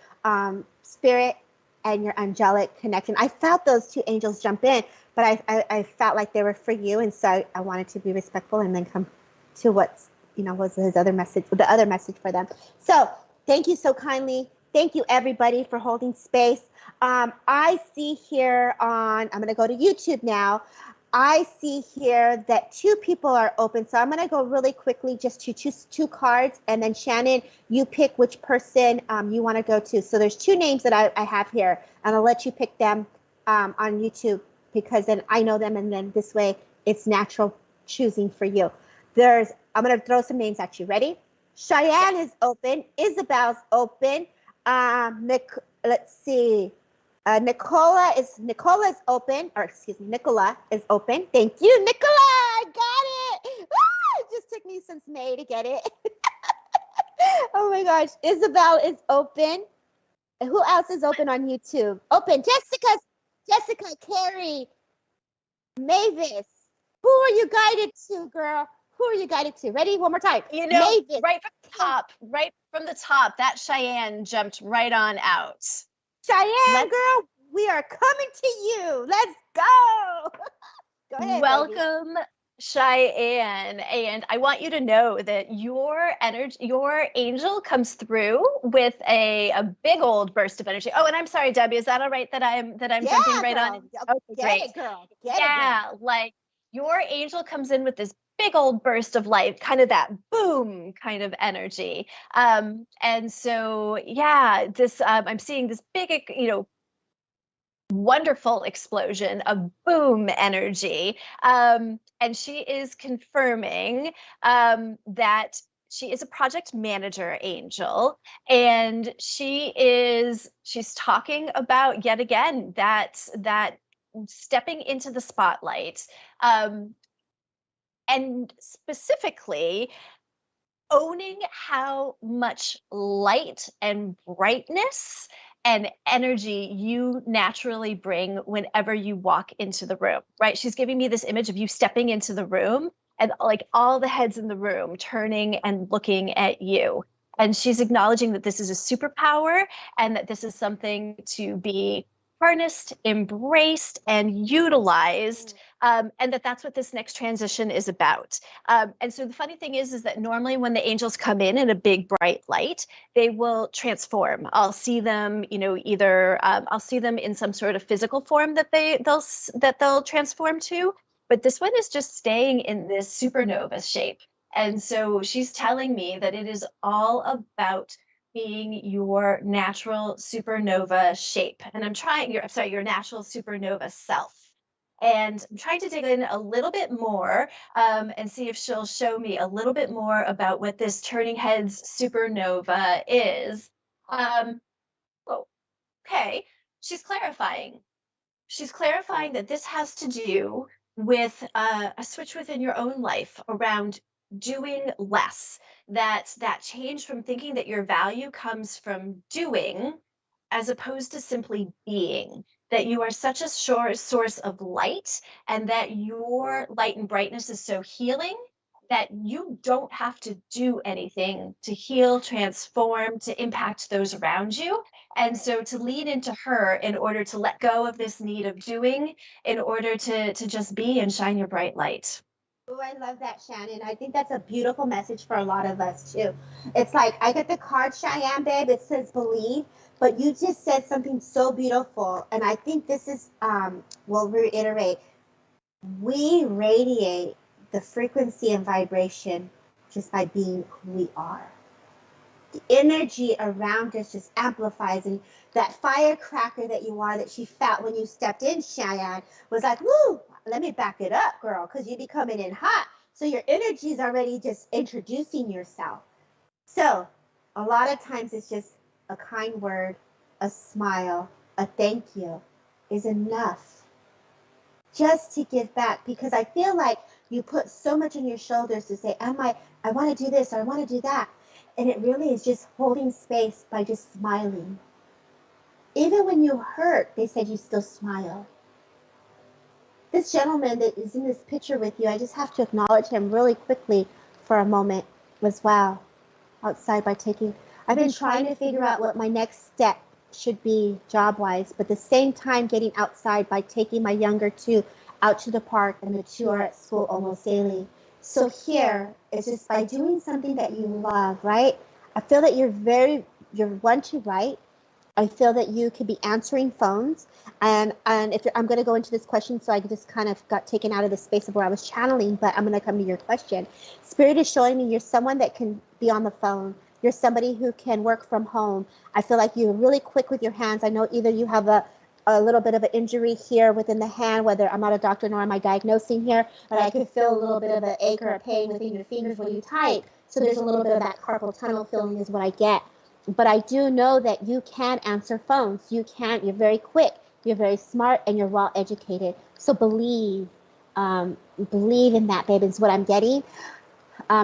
[SPEAKER 1] Spirit and your angelic connection. I felt those two angels jump in, but I felt like they were for you. And so I wanted to be respectful and then come to was his other message, the other message for them. So thank you so kindly. Thank you, everybody, for holding space. I see here I'm going to go to YouTube now. I see here that 2 people are open. So I'm going to go really quickly just to choose 2 cards. And then Shannon, you pick which person you want to go to. So there's 2 names that I have here. And I'll let you pick them on YouTube because then I know them. And then this way it's natural choosing for you. I'm going to throw some names at you. Ready? Cheyenne is open. Isabel's open. Let's see. Nicola is open, or excuse me, Nicola is open. Thank you, Nicola. I got it. It just took me since May to get it. Oh my gosh. Isabel is open. Who else is open on YouTube? Open. Jessica, Carrie, Mavis. Who are you guided to, girl? Who are you guided to? Ready? One more time.
[SPEAKER 2] Mavis. Right from the top, that Cheyenne jumped right on out.
[SPEAKER 1] Cheyenne, girl, we are coming to you. Let's go. Go ahead.
[SPEAKER 2] Welcome, baby. Cheyenne. And I want you to know that your angel comes through with a big old burst of energy. Oh, and I'm sorry, Debbie. Is that all right that I'm jumping right on?
[SPEAKER 1] Okay, great. It, girl. Get it.
[SPEAKER 2] Like your angel comes in with this big old burst of light, kind of that boom kind of energy. And so, this I'm seeing this big, wonderful explosion of boom energy. And she is confirming that she is a project manager angel, and she's talking about yet again that stepping into the spotlight. And specifically, owning how much light and brightness and energy you naturally bring whenever you walk into the room, right? She's giving me this image of you stepping into the room and like all the heads in the room turning and looking at you. And she's acknowledging that this is a superpower and that this is something to be harnessed, embraced, and utilized, and that's what this next transition is about. And so the funny thing is that normally when the angels come in a big bright light, they will transform. I'll see them, either I'll see them in some sort of physical form that they'll transform to, but this one is just staying in this supernova shape. And so she's telling me that it is all about being your natural supernova shape. And your natural supernova self. And I'm trying to dig in a little bit more and see if she'll show me a little bit more about what this turning heads supernova is. Oh, okay. She's clarifying. She's clarifying that this has to do with a switch within your own life around doing less. That change from thinking that your value comes from doing as opposed to simply being. That you are such a source of light and that your light and brightness is so healing that you don't have to do anything to heal, transform, to impact those around you. And so to lean into her in order to let go of this need of doing, in order to just be and shine your bright light.
[SPEAKER 1] Oh, I love that, Shannon. I think that's a beautiful message for a lot of us, too. It's like, I get the card, Cheyenne, babe. It says believe, but you just said something so beautiful. And I think this is, we'll reiterate, we radiate the frequency and vibration just by being who we are. The energy around us just amplifies, and that firecracker that you are that she felt when you stepped in, Cheyenne, was like, woo, let me back it up, girl, because you be coming in hot. So your energy is already just introducing yourself. So a lot of times it's just a kind word, a smile, a thank you is enough just to give back, because I feel like you put so much on your shoulders to say, I want to do this, or I want to do that. And it really is just holding space by just smiling. Even when you hurt, they said you still smile. This gentleman that is in this picture with you, I just have to acknowledge him really quickly for a moment as well. Outside by taking, I've been trying to figure out what my next step should be job-wise, but at the same time getting outside by taking my younger two out to the park, and the two are at school almost daily. So here, it's just by doing something that you love, right? I feel that you're one to write. I feel that you could be answering phones. And if I'm going to go into this question, so I just kind of got taken out of the space of where I was channeling, but I'm going to come to your question. Spirit is showing me you're someone that can be on the phone. You're somebody who can work from home. I feel like you're really quick with your hands. I know either you have a little bit of an injury here within the hand, whether I'm not a doctor nor am I diagnosing here, but I can feel a little bit of an ache or a pain within your fingers when you type. So there's a little bit of that carpal tunnel feeling is what I get. But I do know that you can answer phones. You're very quick, you're very smart, and you're well educated. So believe in that, babe, is what I'm getting.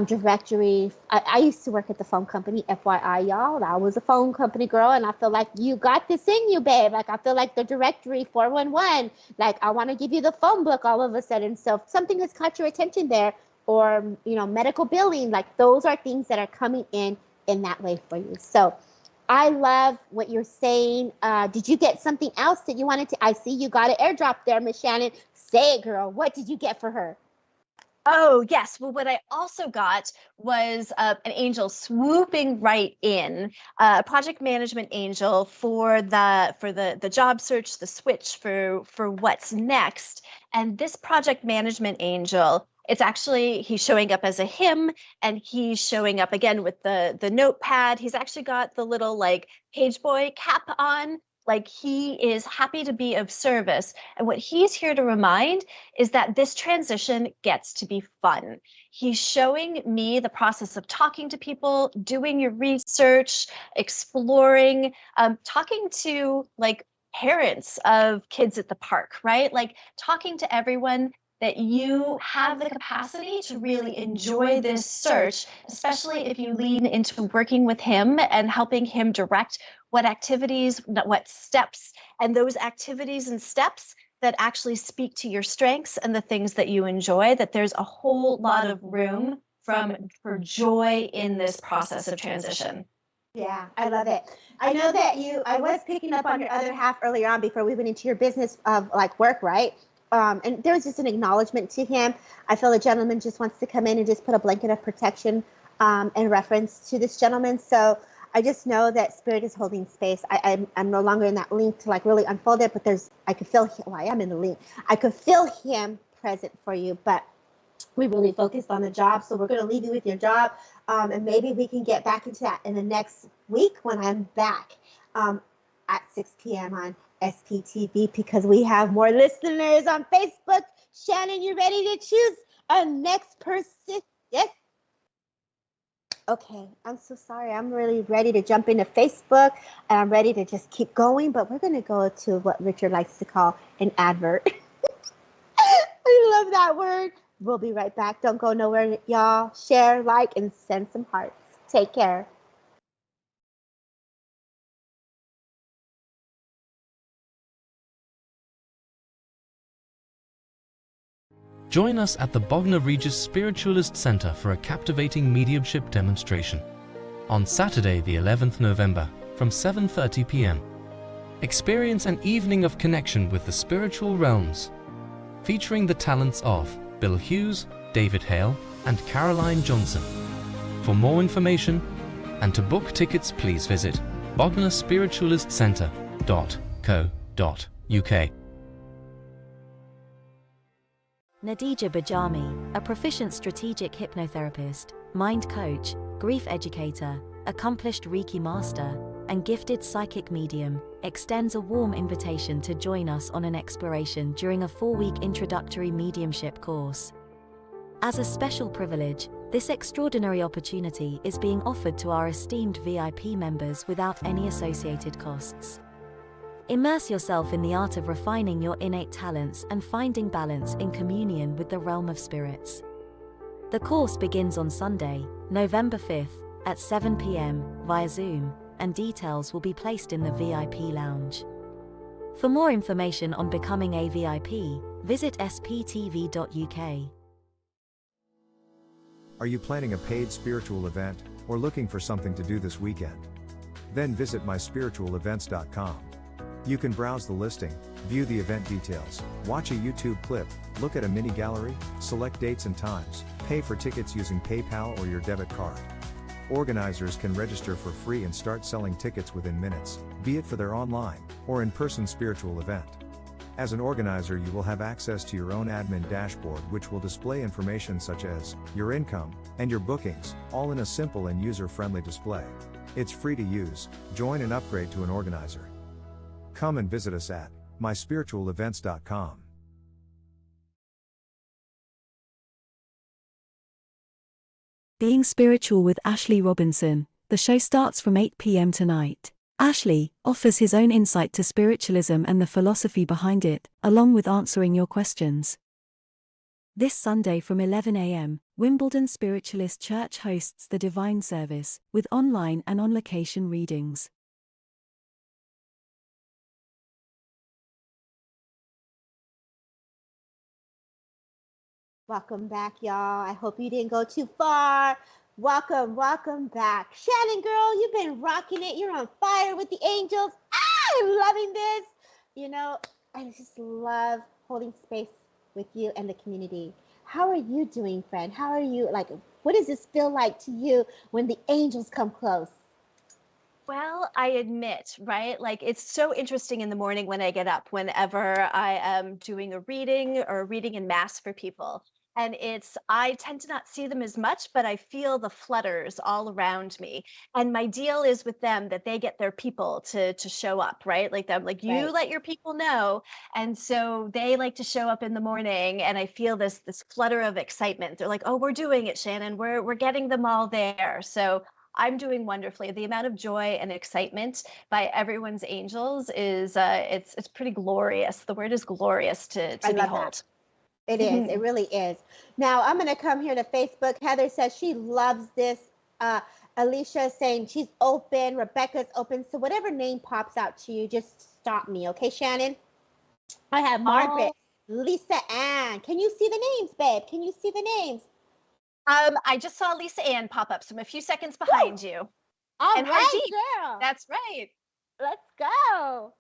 [SPEAKER 1] Directory. I used to work at the phone company, FYI, y'all. I was a phone company girl, and I feel like you got this in you, babe. Like, I feel like the directory 411, like, I want to give you the phone book all of a sudden. So if something has caught your attention there, or, medical billing, like, those are things that are coming in that way for you. So I love what you're saying. Did you get something else that you wanted to? I see you got an airdrop there, Miss Shannon. Say it, girl. What did you get for her?
[SPEAKER 2] Oh, yes. Well, what I also got was an angel swooping right in, a project management angel for the job search, the switch for what's next. And this project management angel, he's showing up as a him, and he's showing up again with the notepad. He's actually got the little like page boy cap on. Like, he is happy to be of service. And what he's here to remind is that this transition gets to be fun. He's showing me the process of talking to people, doing your research, exploring, talking to like parents of kids at the park, right? Like, talking to everyone that you have the capacity to really enjoy this search, especially if you lean into working with him and helping him direct what activities, what steps, and those activities and steps that actually speak to your strengths and the things that you enjoy, that there's a whole lot of room for joy in this process of transition.
[SPEAKER 1] Yeah, I love it. I know that I was picking up on your other half earlier on before we went into your business of like work, right? And there was just an acknowledgement to him. I feel the gentleman just wants to come in and just put a blanket of protection in reference to this gentleman. So I just know that Spirit is holding space. I'm no longer in that link to like really unfold it, but I could feel, well, I am in the link. I could feel him present for you, but we really focused on the job. So we're going to leave you with your job. And maybe we can get back into that in the next week when I'm back at 6 p.m. on SPTV, because we have more listeners on Facebook. Shannon, you ready to choose a next person? Yes? Okay, I'm so sorry. I'm really ready to jump into Facebook, and I'm ready to just keep going, but we're going to go to what Richard likes to call an advert. I love that word. We'll be right back. Don't go nowhere, y'all. Share, like, and send some hearts. Take care.
[SPEAKER 3] Join us at the Bognor Regis Spiritualist Center for a captivating mediumship demonstration on Saturday, the 11th November from 7:30 p.m. Experience an evening of connection with the spiritual realms, featuring the talents of Bill Hughes, David Hale, and Caroline Johnson. For more information and to book tickets, please visit bognorspiritualistcenter.co.uk.
[SPEAKER 4] Nadija Bajami, a proficient strategic hypnotherapist, mind coach, grief educator, accomplished Reiki master, and gifted psychic medium, extends a warm invitation to join us on an exploration during a 4-week introductory mediumship course. As a special privilege, this extraordinary opportunity is being offered to our esteemed VIP members without any associated costs. Immerse yourself in the art of refining your innate talents and finding balance in communion with the realm of spirits. The course begins on Sunday, November 5th, at 7 p.m. via Zoom, and details will be placed in the VIP lounge. For more information on becoming a VIP, visit sptv.uk.
[SPEAKER 5] Are you planning a paid spiritual event, or looking for something to do this weekend? Then visit myspiritualevents.com. You can browse the listing, view the event details, watch a YouTube clip, look at a mini gallery, select dates and times, pay for tickets using PayPal or your debit card. Organizers can register for free and start selling tickets within minutes, be it for their online or in-person spiritual event. As an organizer, you will have access to your own admin dashboard, which will display information such as your income and your bookings, all in a simple and user-friendly display. It's free to use. Join and upgrade to an organizer. Come and visit us at myspiritualevents.com.
[SPEAKER 6] Being Spiritual with Ashley Robinson. The show starts from 8 p.m. tonight. Ashley offers his own insight to spiritualism and the philosophy behind it, along with answering your questions. This Sunday from 11 a.m., Wimbledon Spiritualist Church hosts the Divine Service, with online and on-location readings.
[SPEAKER 1] Welcome back, y'all. I hope you didn't go too far. Welcome back. Shannon, girl, you've been rocking it. You're on fire with the angels. I'm loving this. You know, I just love holding space with you and the community. How are you doing, friend? How are you? Like, what does this feel like to you when the angels come close?
[SPEAKER 2] Well, I admit, right? Like, it's so interesting in the morning when I get up, whenever I am doing a reading or reading in mass for people. And I tend to not see them as much, but I feel the flutters all around me. And my deal is with them that they get their people to show up, right? Like them, like, you
[SPEAKER 1] Right.
[SPEAKER 2] let your people know. And so they like to show up in the morning, and I feel this flutter of excitement. They're like, oh, we're doing it, Shannon. We're getting them all there. So I'm doing wonderfully. The amount of joy and excitement by everyone's angels is it's pretty glorious. The word is glorious to
[SPEAKER 1] I love
[SPEAKER 2] behold.
[SPEAKER 1] that. It is. It really is. Now I'm going to come here to Facebook. Heather says she loves this. Alicia is saying she's open. Rebecca's open. So whatever name pops out to you, just stop me. Okay, Shannon? I have Margaret, Lisa Ann. Can you see the names, babe? Can you see the names?
[SPEAKER 2] I just saw Lisa Ann pop up, so I'm a few seconds behind you.
[SPEAKER 1] All
[SPEAKER 2] and
[SPEAKER 1] right,
[SPEAKER 2] Hardeep.
[SPEAKER 1] girl.
[SPEAKER 2] That's right.
[SPEAKER 1] Let's go.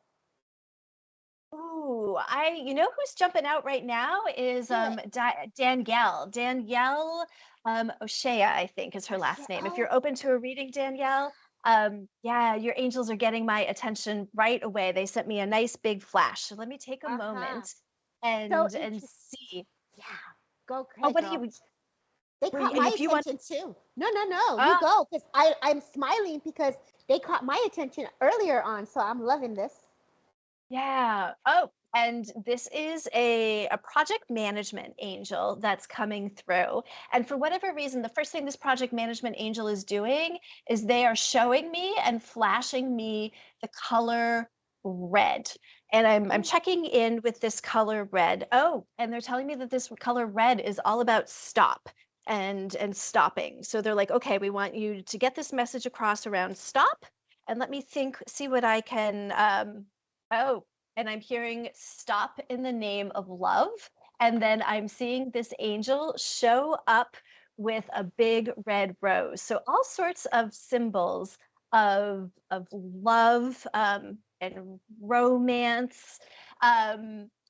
[SPEAKER 2] Ooh, you know who's jumping out right now is Danielle. Danielle O'Shea, I think is her last name. If you're open to a reading, Danielle, yeah, your angels are getting my attention right away. They sent me a nice big flash. So let me take a moment and see.
[SPEAKER 1] Yeah, go crazy.
[SPEAKER 2] Oh, what do you?
[SPEAKER 1] They caught my attention too. No. You go, because I'm smiling because they caught my attention earlier on. So I'm loving this.
[SPEAKER 2] Yeah. Oh, and this is a project management angel that's coming through. And for whatever reason, the first thing this project management angel is doing is they are showing me and flashing me the color red. And I'm checking in with this color red. Oh, and they're telling me that this color red is all about stop and stopping. So they're like, okay, we want you to get this message across around stop. And let me see what I can and I'm hearing stop in the name of love. And then I'm seeing this angel show up with a big red rose. So all sorts of symbols of love and romance.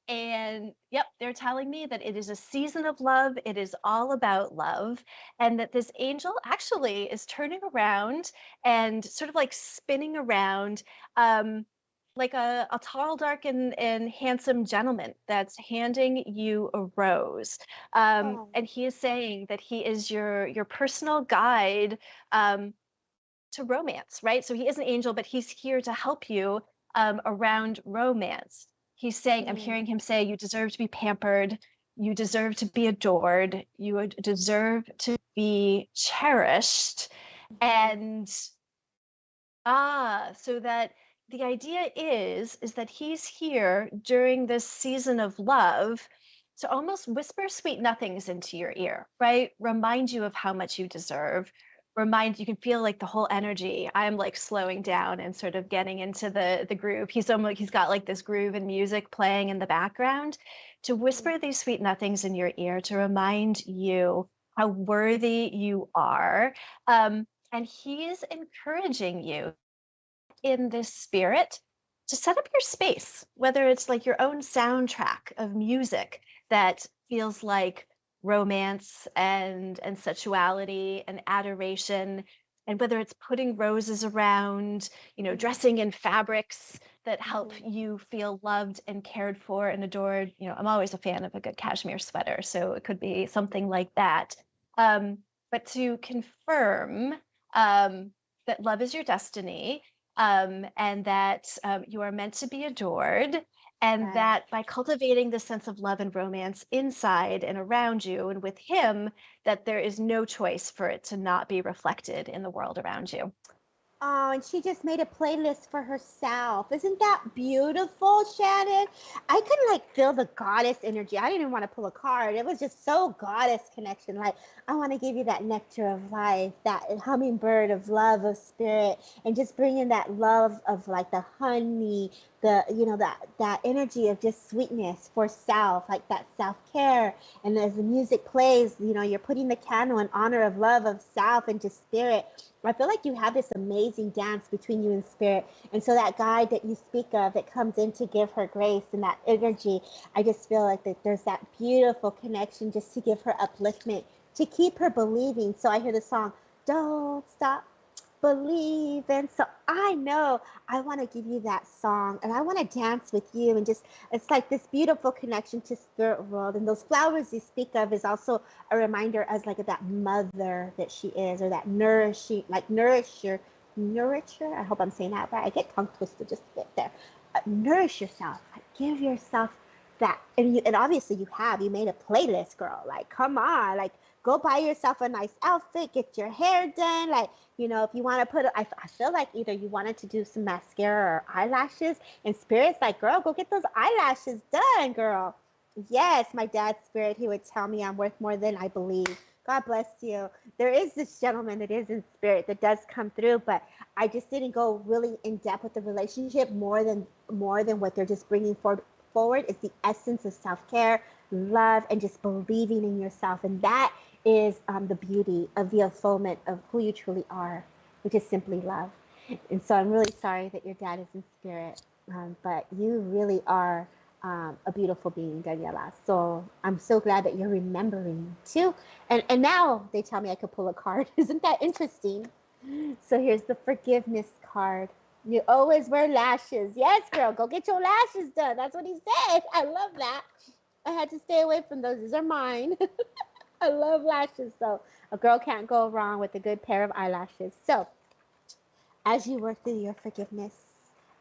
[SPEAKER 2] And yep, they're telling me that it is a season of love. It is all about love. And that this angel actually is turning around and sort of like spinning around like a tall, dark, and handsome gentleman that's handing you a rose. And he is saying that he is your personal guide to romance, right? So he is an angel, but he's here to help you around romance. He's saying, I'm hearing him say, you deserve to be pampered. You deserve to be adored. You deserve to be cherished. And so that the idea is that he's here during this season of love to almost whisper sweet nothings into your ear, right? Remind you of how much you deserve. You can feel like the whole energy. I'm like slowing down and sort of getting into the groove. He's got like this groove and music playing in the background to whisper these sweet nothings in your ear to remind you how worthy you are. And he's encouraging you in this spirit to set up your space, whether it's like your own soundtrack of music that feels like romance and sexuality and adoration, and whether it's putting roses around, dressing in fabrics that help you feel loved and cared for and adored. I'm always a fan of a good cashmere sweater, so it could be something like that. But to confirm that love is your destiny, and that you are meant to be adored, and that by cultivating the sense of love and romance inside and around you and with him, that there is no choice for it to not be reflected in the world around you.
[SPEAKER 1] Oh, and she just made a playlist for herself. Isn't that beautiful, Shannon? I could feel the goddess energy. I didn't even want to pull a card. It was just so goddess connection. Like, I want to give you that nectar of life, that hummingbird of love, of spirit, and just bring in that love of like the honey, that energy of just sweetness for self, like that self-care. And as the music plays, you're putting the candle in honor of love, of self, and just spirit. I feel like you have this amazing dance between you and spirit. And so that guide that you speak of that comes in to give her grace and that energy, I just feel like that there's that beautiful connection just to give her upliftment, to keep her believing. So I hear the song, Don't Stop Believing. So I know I want to give you that song and I want to dance with you, and just it's like this beautiful connection to spirit world. And those flowers you speak of is also a reminder as like that mother that she is, or that nourisher. I hope I'm saying that right. I get tongue twisted just a bit there. Nourish yourself. Give yourself that. And obviously you made a playlist, girl. Like, come on, like go buy yourself a nice outfit, get your hair done. Like, if you want to I feel like either you wanted to do some mascara or eyelashes, and spirit's like, girl, go get those eyelashes done, girl. Yes, my dad's spirit, he would tell me I'm worth more than I believe. God bless you. There is this gentleman that is in spirit that does come through, but I just didn't go really in depth with the relationship more than what they're just bringing forward is the essence of self-care, love, and just believing in yourself. And that is the beauty of the unfoldment of who you truly are, which is simply love. And so I'm really sorry that your dad is in spirit, but you really are a beautiful being, Daniela. So I'm so glad that you're remembering too. And now they tell me I could pull a card. Isn't that interesting? So here's the forgiveness card. You always wear lashes. Yes, girl, go get your lashes done. That's what he said. I love that. I had to stay away from those. These are mine. I love lashes. So a girl can't go wrong with a good pair of eyelashes. So as you work through your forgiveness,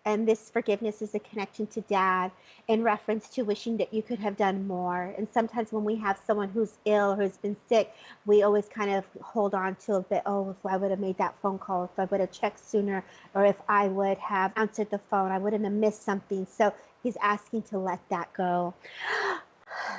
[SPEAKER 1] and this forgiveness is a connection to dad in reference to wishing that you could have done more. And sometimes when we have someone who's ill or who's been sick, we always kind of hold on to a bit, oh, if I would have made that phone call, if I would have checked sooner, or if I would have answered the phone, I wouldn't have missed something. So he's asking to let that go.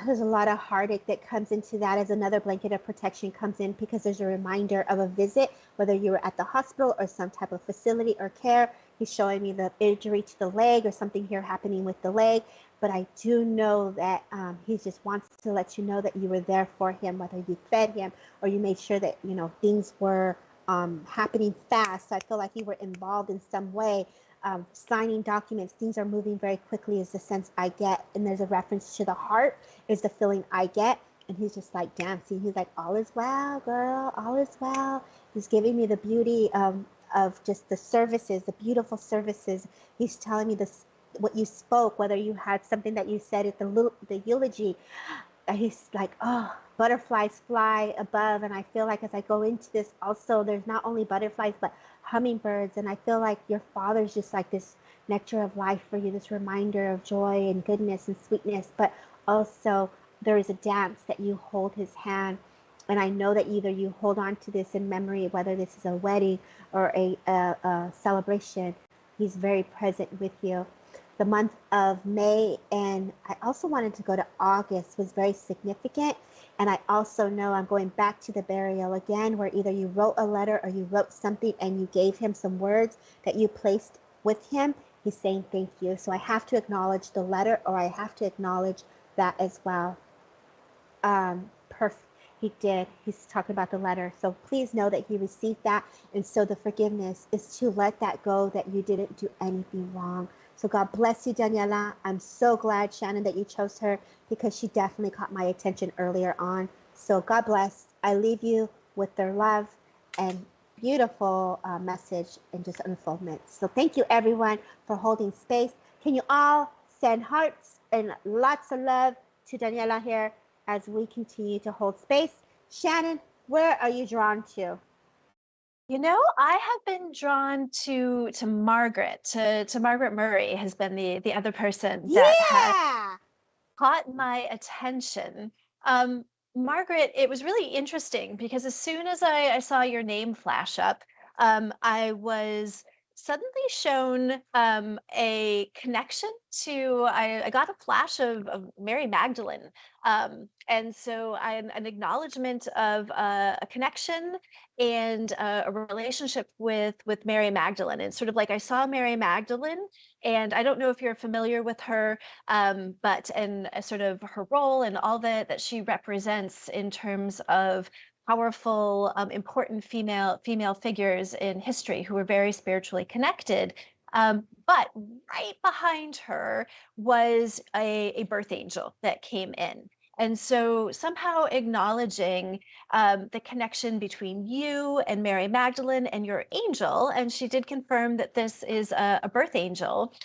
[SPEAKER 1] There's a lot of heartache that comes into that as another blanket of protection comes in, because there's a reminder of a visit, whether you were at the hospital or some type of facility or care. He's showing me the injury to the leg or something here happening with the leg. But I do know that he just wants to let you know that you were there for him, whether you fed him or you made sure that, things were happening fast. So I feel like you were involved in some way. Signing documents, things are moving very quickly is the sense I get. And there's a reference to the heart is the feeling I get. And he's just like dancing. He's like, all is well, girl, all is well. He's giving me the beauty of just the services, the beautiful services. He's telling me this, what you spoke, whether you had something that you said at the eulogy. He's like, oh, butterflies fly above. And I feel like as I go into this also, there's not only butterflies, but hummingbirds. And I feel like your father's just like this nectar of life for you, this reminder of joy and goodness and sweetness. But also there is a dance that you hold his hand. And I know that either you hold on to this in memory, whether this is a wedding or a celebration, he's very present with you. The month of May, and I also wanted to go to August, was very significant. And I also know I'm going back to the burial again, where either you wrote a letter or you wrote something and you gave him some words that you placed with him. He's saying thank you. So I have to acknowledge the letter, or I have to acknowledge that as well. Perfect. He did. He's talking about the letter. So please know that he received that. And so the forgiveness is to let that go, that you didn't do anything wrong. So God bless you, Daniela. I'm so glad, Shannon, that you chose her, because she definitely caught my attention earlier on. So God bless. I leave you with their love and beautiful message and just unfoldment. So thank you, everyone, for holding space. Can you all send hearts and lots of love to Daniela here as we continue to hold space? Shannon, where are you drawn to?
[SPEAKER 2] I have been drawn to Margaret. To Margaret Murray has been the other person that has caught my attention. Margaret, it was really interesting because as soon as I saw your name flash up, I was suddenly shown a connection to, I got a flash of Mary Magdalene. And so an acknowledgement of a connection and a relationship with Mary Magdalene. And sort of like I saw Mary Magdalene, and I don't know if you're familiar with her, but in a sort of her role and all that she represents in terms of powerful, important female figures in history who were very spiritually connected. But right behind her was a birth angel that came in. And so somehow acknowledging the connection between you and Mary Magdalene and your angel, and she did confirm that this is a birth angel,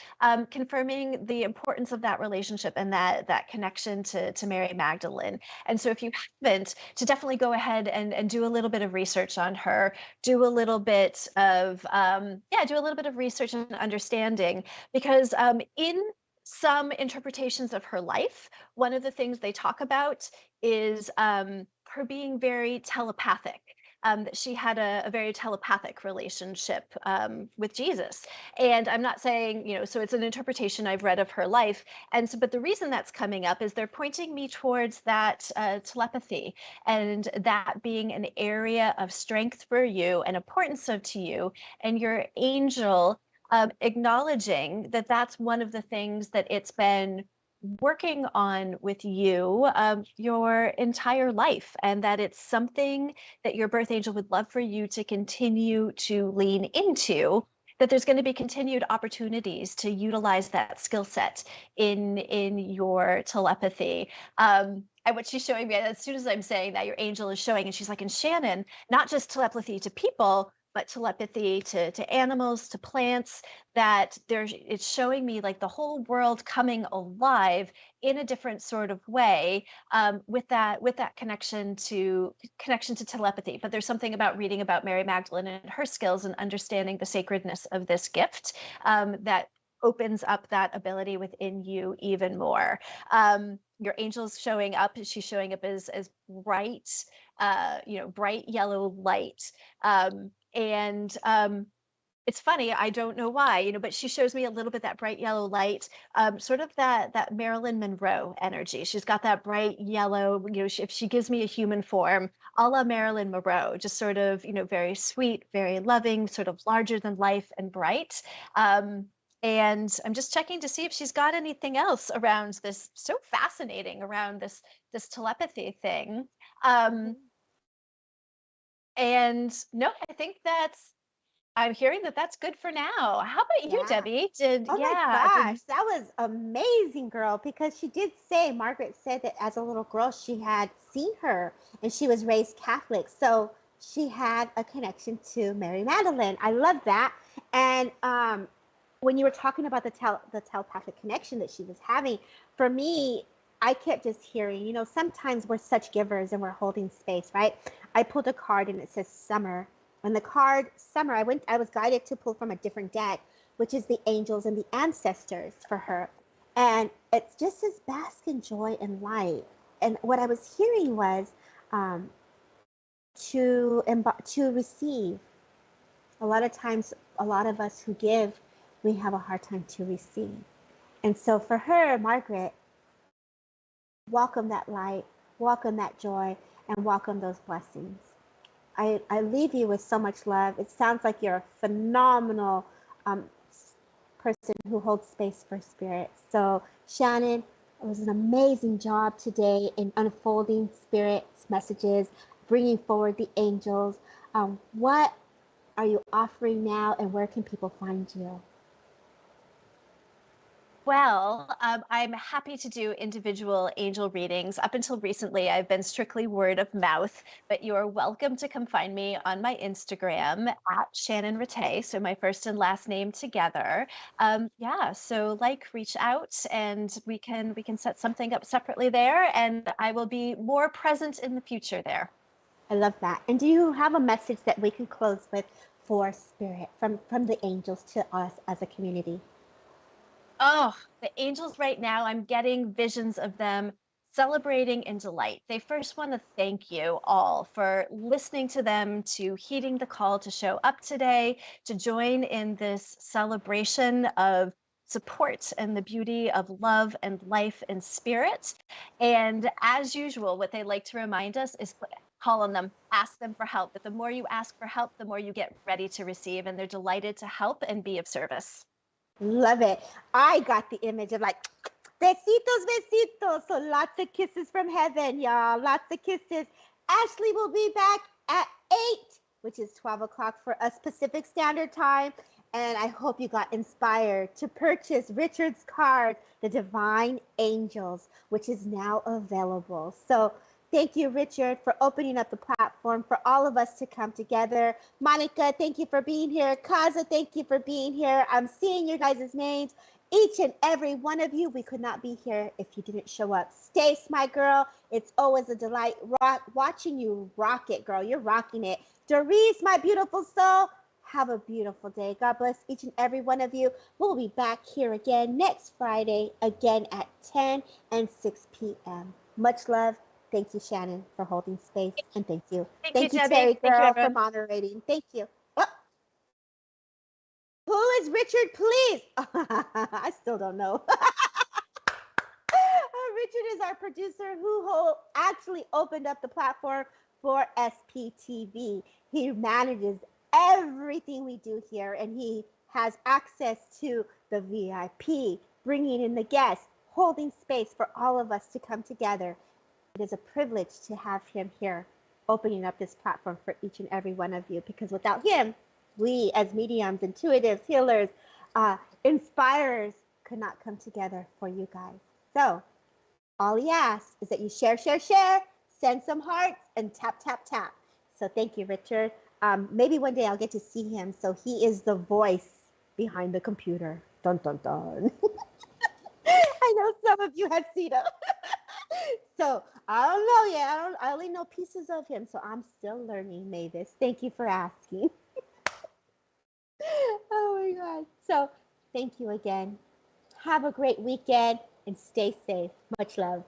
[SPEAKER 2] confirming the importance of that relationship and that connection to Mary Magdalene. And so if you haven't, to definitely go ahead and do a little bit of research on her, do a little bit of research and understanding, because in some interpretations of her life, one of the things they talk about is her being very telepathic. that she had a very telepathic relationship with Jesus. And I'm not saying, so it's an interpretation I've read of her life. And so, but the reason that's coming up is they're pointing me towards that telepathy, and that being an area of strength for you and importance to you, and your angel acknowledging that that's one of the things that it's been working on with you your entire life, and that it's something that your birth angel would love for you to continue to lean into, that there's going to be continued opportunities to utilize that skill set in your telepathy. What she's showing me, as soon as I'm saying that, your angel is showing, and she's like, and Shannon, not just telepathy to people, but telepathy to animals, to plants, that it's showing me like the whole world coming alive in a different sort of way, with that connection to telepathy. But there's something about reading about Mary Magdalene and her skills and understanding the sacredness of this gift that opens up that ability within you even more. Your angel's showing up. She's showing up as bright, bright yellow light. And it's funny, I don't know why, but she shows me a little bit that bright yellow light, sort of that Marilyn Monroe energy. She's got that bright yellow, if she gives me a human form, a la Marilyn Monroe, just sort of, very sweet, very loving, sort of larger than life and bright. And I'm just checking to see if she's got anything else around this, so fascinating around this telepathy thing. And no, I think I'm hearing that's good for now. How about you, Debbie?
[SPEAKER 1] My gosh, that was amazing, girl, because she did say, Margaret said that as a little girl, she had seen her and she was raised Catholic. So she had a connection to Mary Magdalene. I love that. And when you were talking about the telepathic connection that she was having, for me, I kept just hearing, sometimes we're such givers and we're holding space, right? I pulled a card and it says summer. And the card summer, I was guided to pull from a different deck, which is the angels and the ancestors for her. And it's just this bask in joy and light. And what I was hearing was to receive. A lot of times, a lot of us who give, we have a hard time to receive. And so for her, Margaret, welcome that light, welcome that joy, and welcome those blessings. I leave you with so much love. It sounds like you're a phenomenal person who holds space for spirit. So Shannon, it was an amazing job today in unfolding spirit's messages, bringing forward the angels. What are you offering now, and where can people find you?
[SPEAKER 2] Well, I'm happy to do individual angel readings. Up until recently, I've been strictly word of mouth, but you are welcome to come find me on my Instagram at Shannon Ratay. So my first and last name together. So reach out and we can set something up separately there, and I will be more present in the future there.
[SPEAKER 1] I love that. And do you have a message that we can close with for spirit from the angels to us as a community?
[SPEAKER 2] Oh, the angels right now, I'm getting visions of them celebrating in delight. They first want to thank you all for listening to them, to heeding the call to show up today, to join in this celebration of support and the beauty of love and life and spirit. And as usual, what they like to remind us is call on them, ask them for help. But the more you ask for help, the more you get ready to receive, and they're delighted to help and be of service.
[SPEAKER 1] Love it. I got the image of besitos, besitos. So lots of kisses from heaven, y'all. Lots of kisses. Ashley will be back at 8, which is 12 o'clock for us Pacific Standard Time. And I hope you got inspired to purchase Richard's card, The Divine Angels, which is now available. So thank you, Richard, for opening up the platform for all of us to come together. Monica, thank you for being here. Kaza, thank you for being here. I'm seeing your guys' names. Each and every one of you, we could not be here if you didn't show up. Stace, my girl, it's always a delight watching you rock it, girl. You're rocking it. Doris, my beautiful soul, have a beautiful day. God bless each and every one of you. We'll be back here again next Friday, again at 10 and 6 p.m. Much love. Thank you, Shannon, for holding space. And thank you.
[SPEAKER 2] Thank you, Debbie.
[SPEAKER 1] Terry
[SPEAKER 2] Thank you,
[SPEAKER 1] Girl, for
[SPEAKER 2] everyone.
[SPEAKER 1] moderating. Thank you. Oh. Who is Richard, please? I still don't know. Richard is our producer who actually opened up the platform for SPTV. He manages everything we do here, and he has access to the VIP, bringing in the guests, holding space for all of us to come together. It is a privilege to have him here, opening up this platform for each and every one of you, because without him, we as mediums, intuitives, healers, inspirers could not come together for you guys. So all he asks is that you share, send some hearts, and tap, tap, tap. So thank you, Richard. Maybe one day I'll get to see him. So he is the voice behind the computer. Dun, dun, dun. I know some of you have seen him. So I don't know yet. I only know pieces of him. So I'm still learning, Mavis. Thank you for asking. Oh my God. So thank you again. Have a great weekend and stay safe. Much love.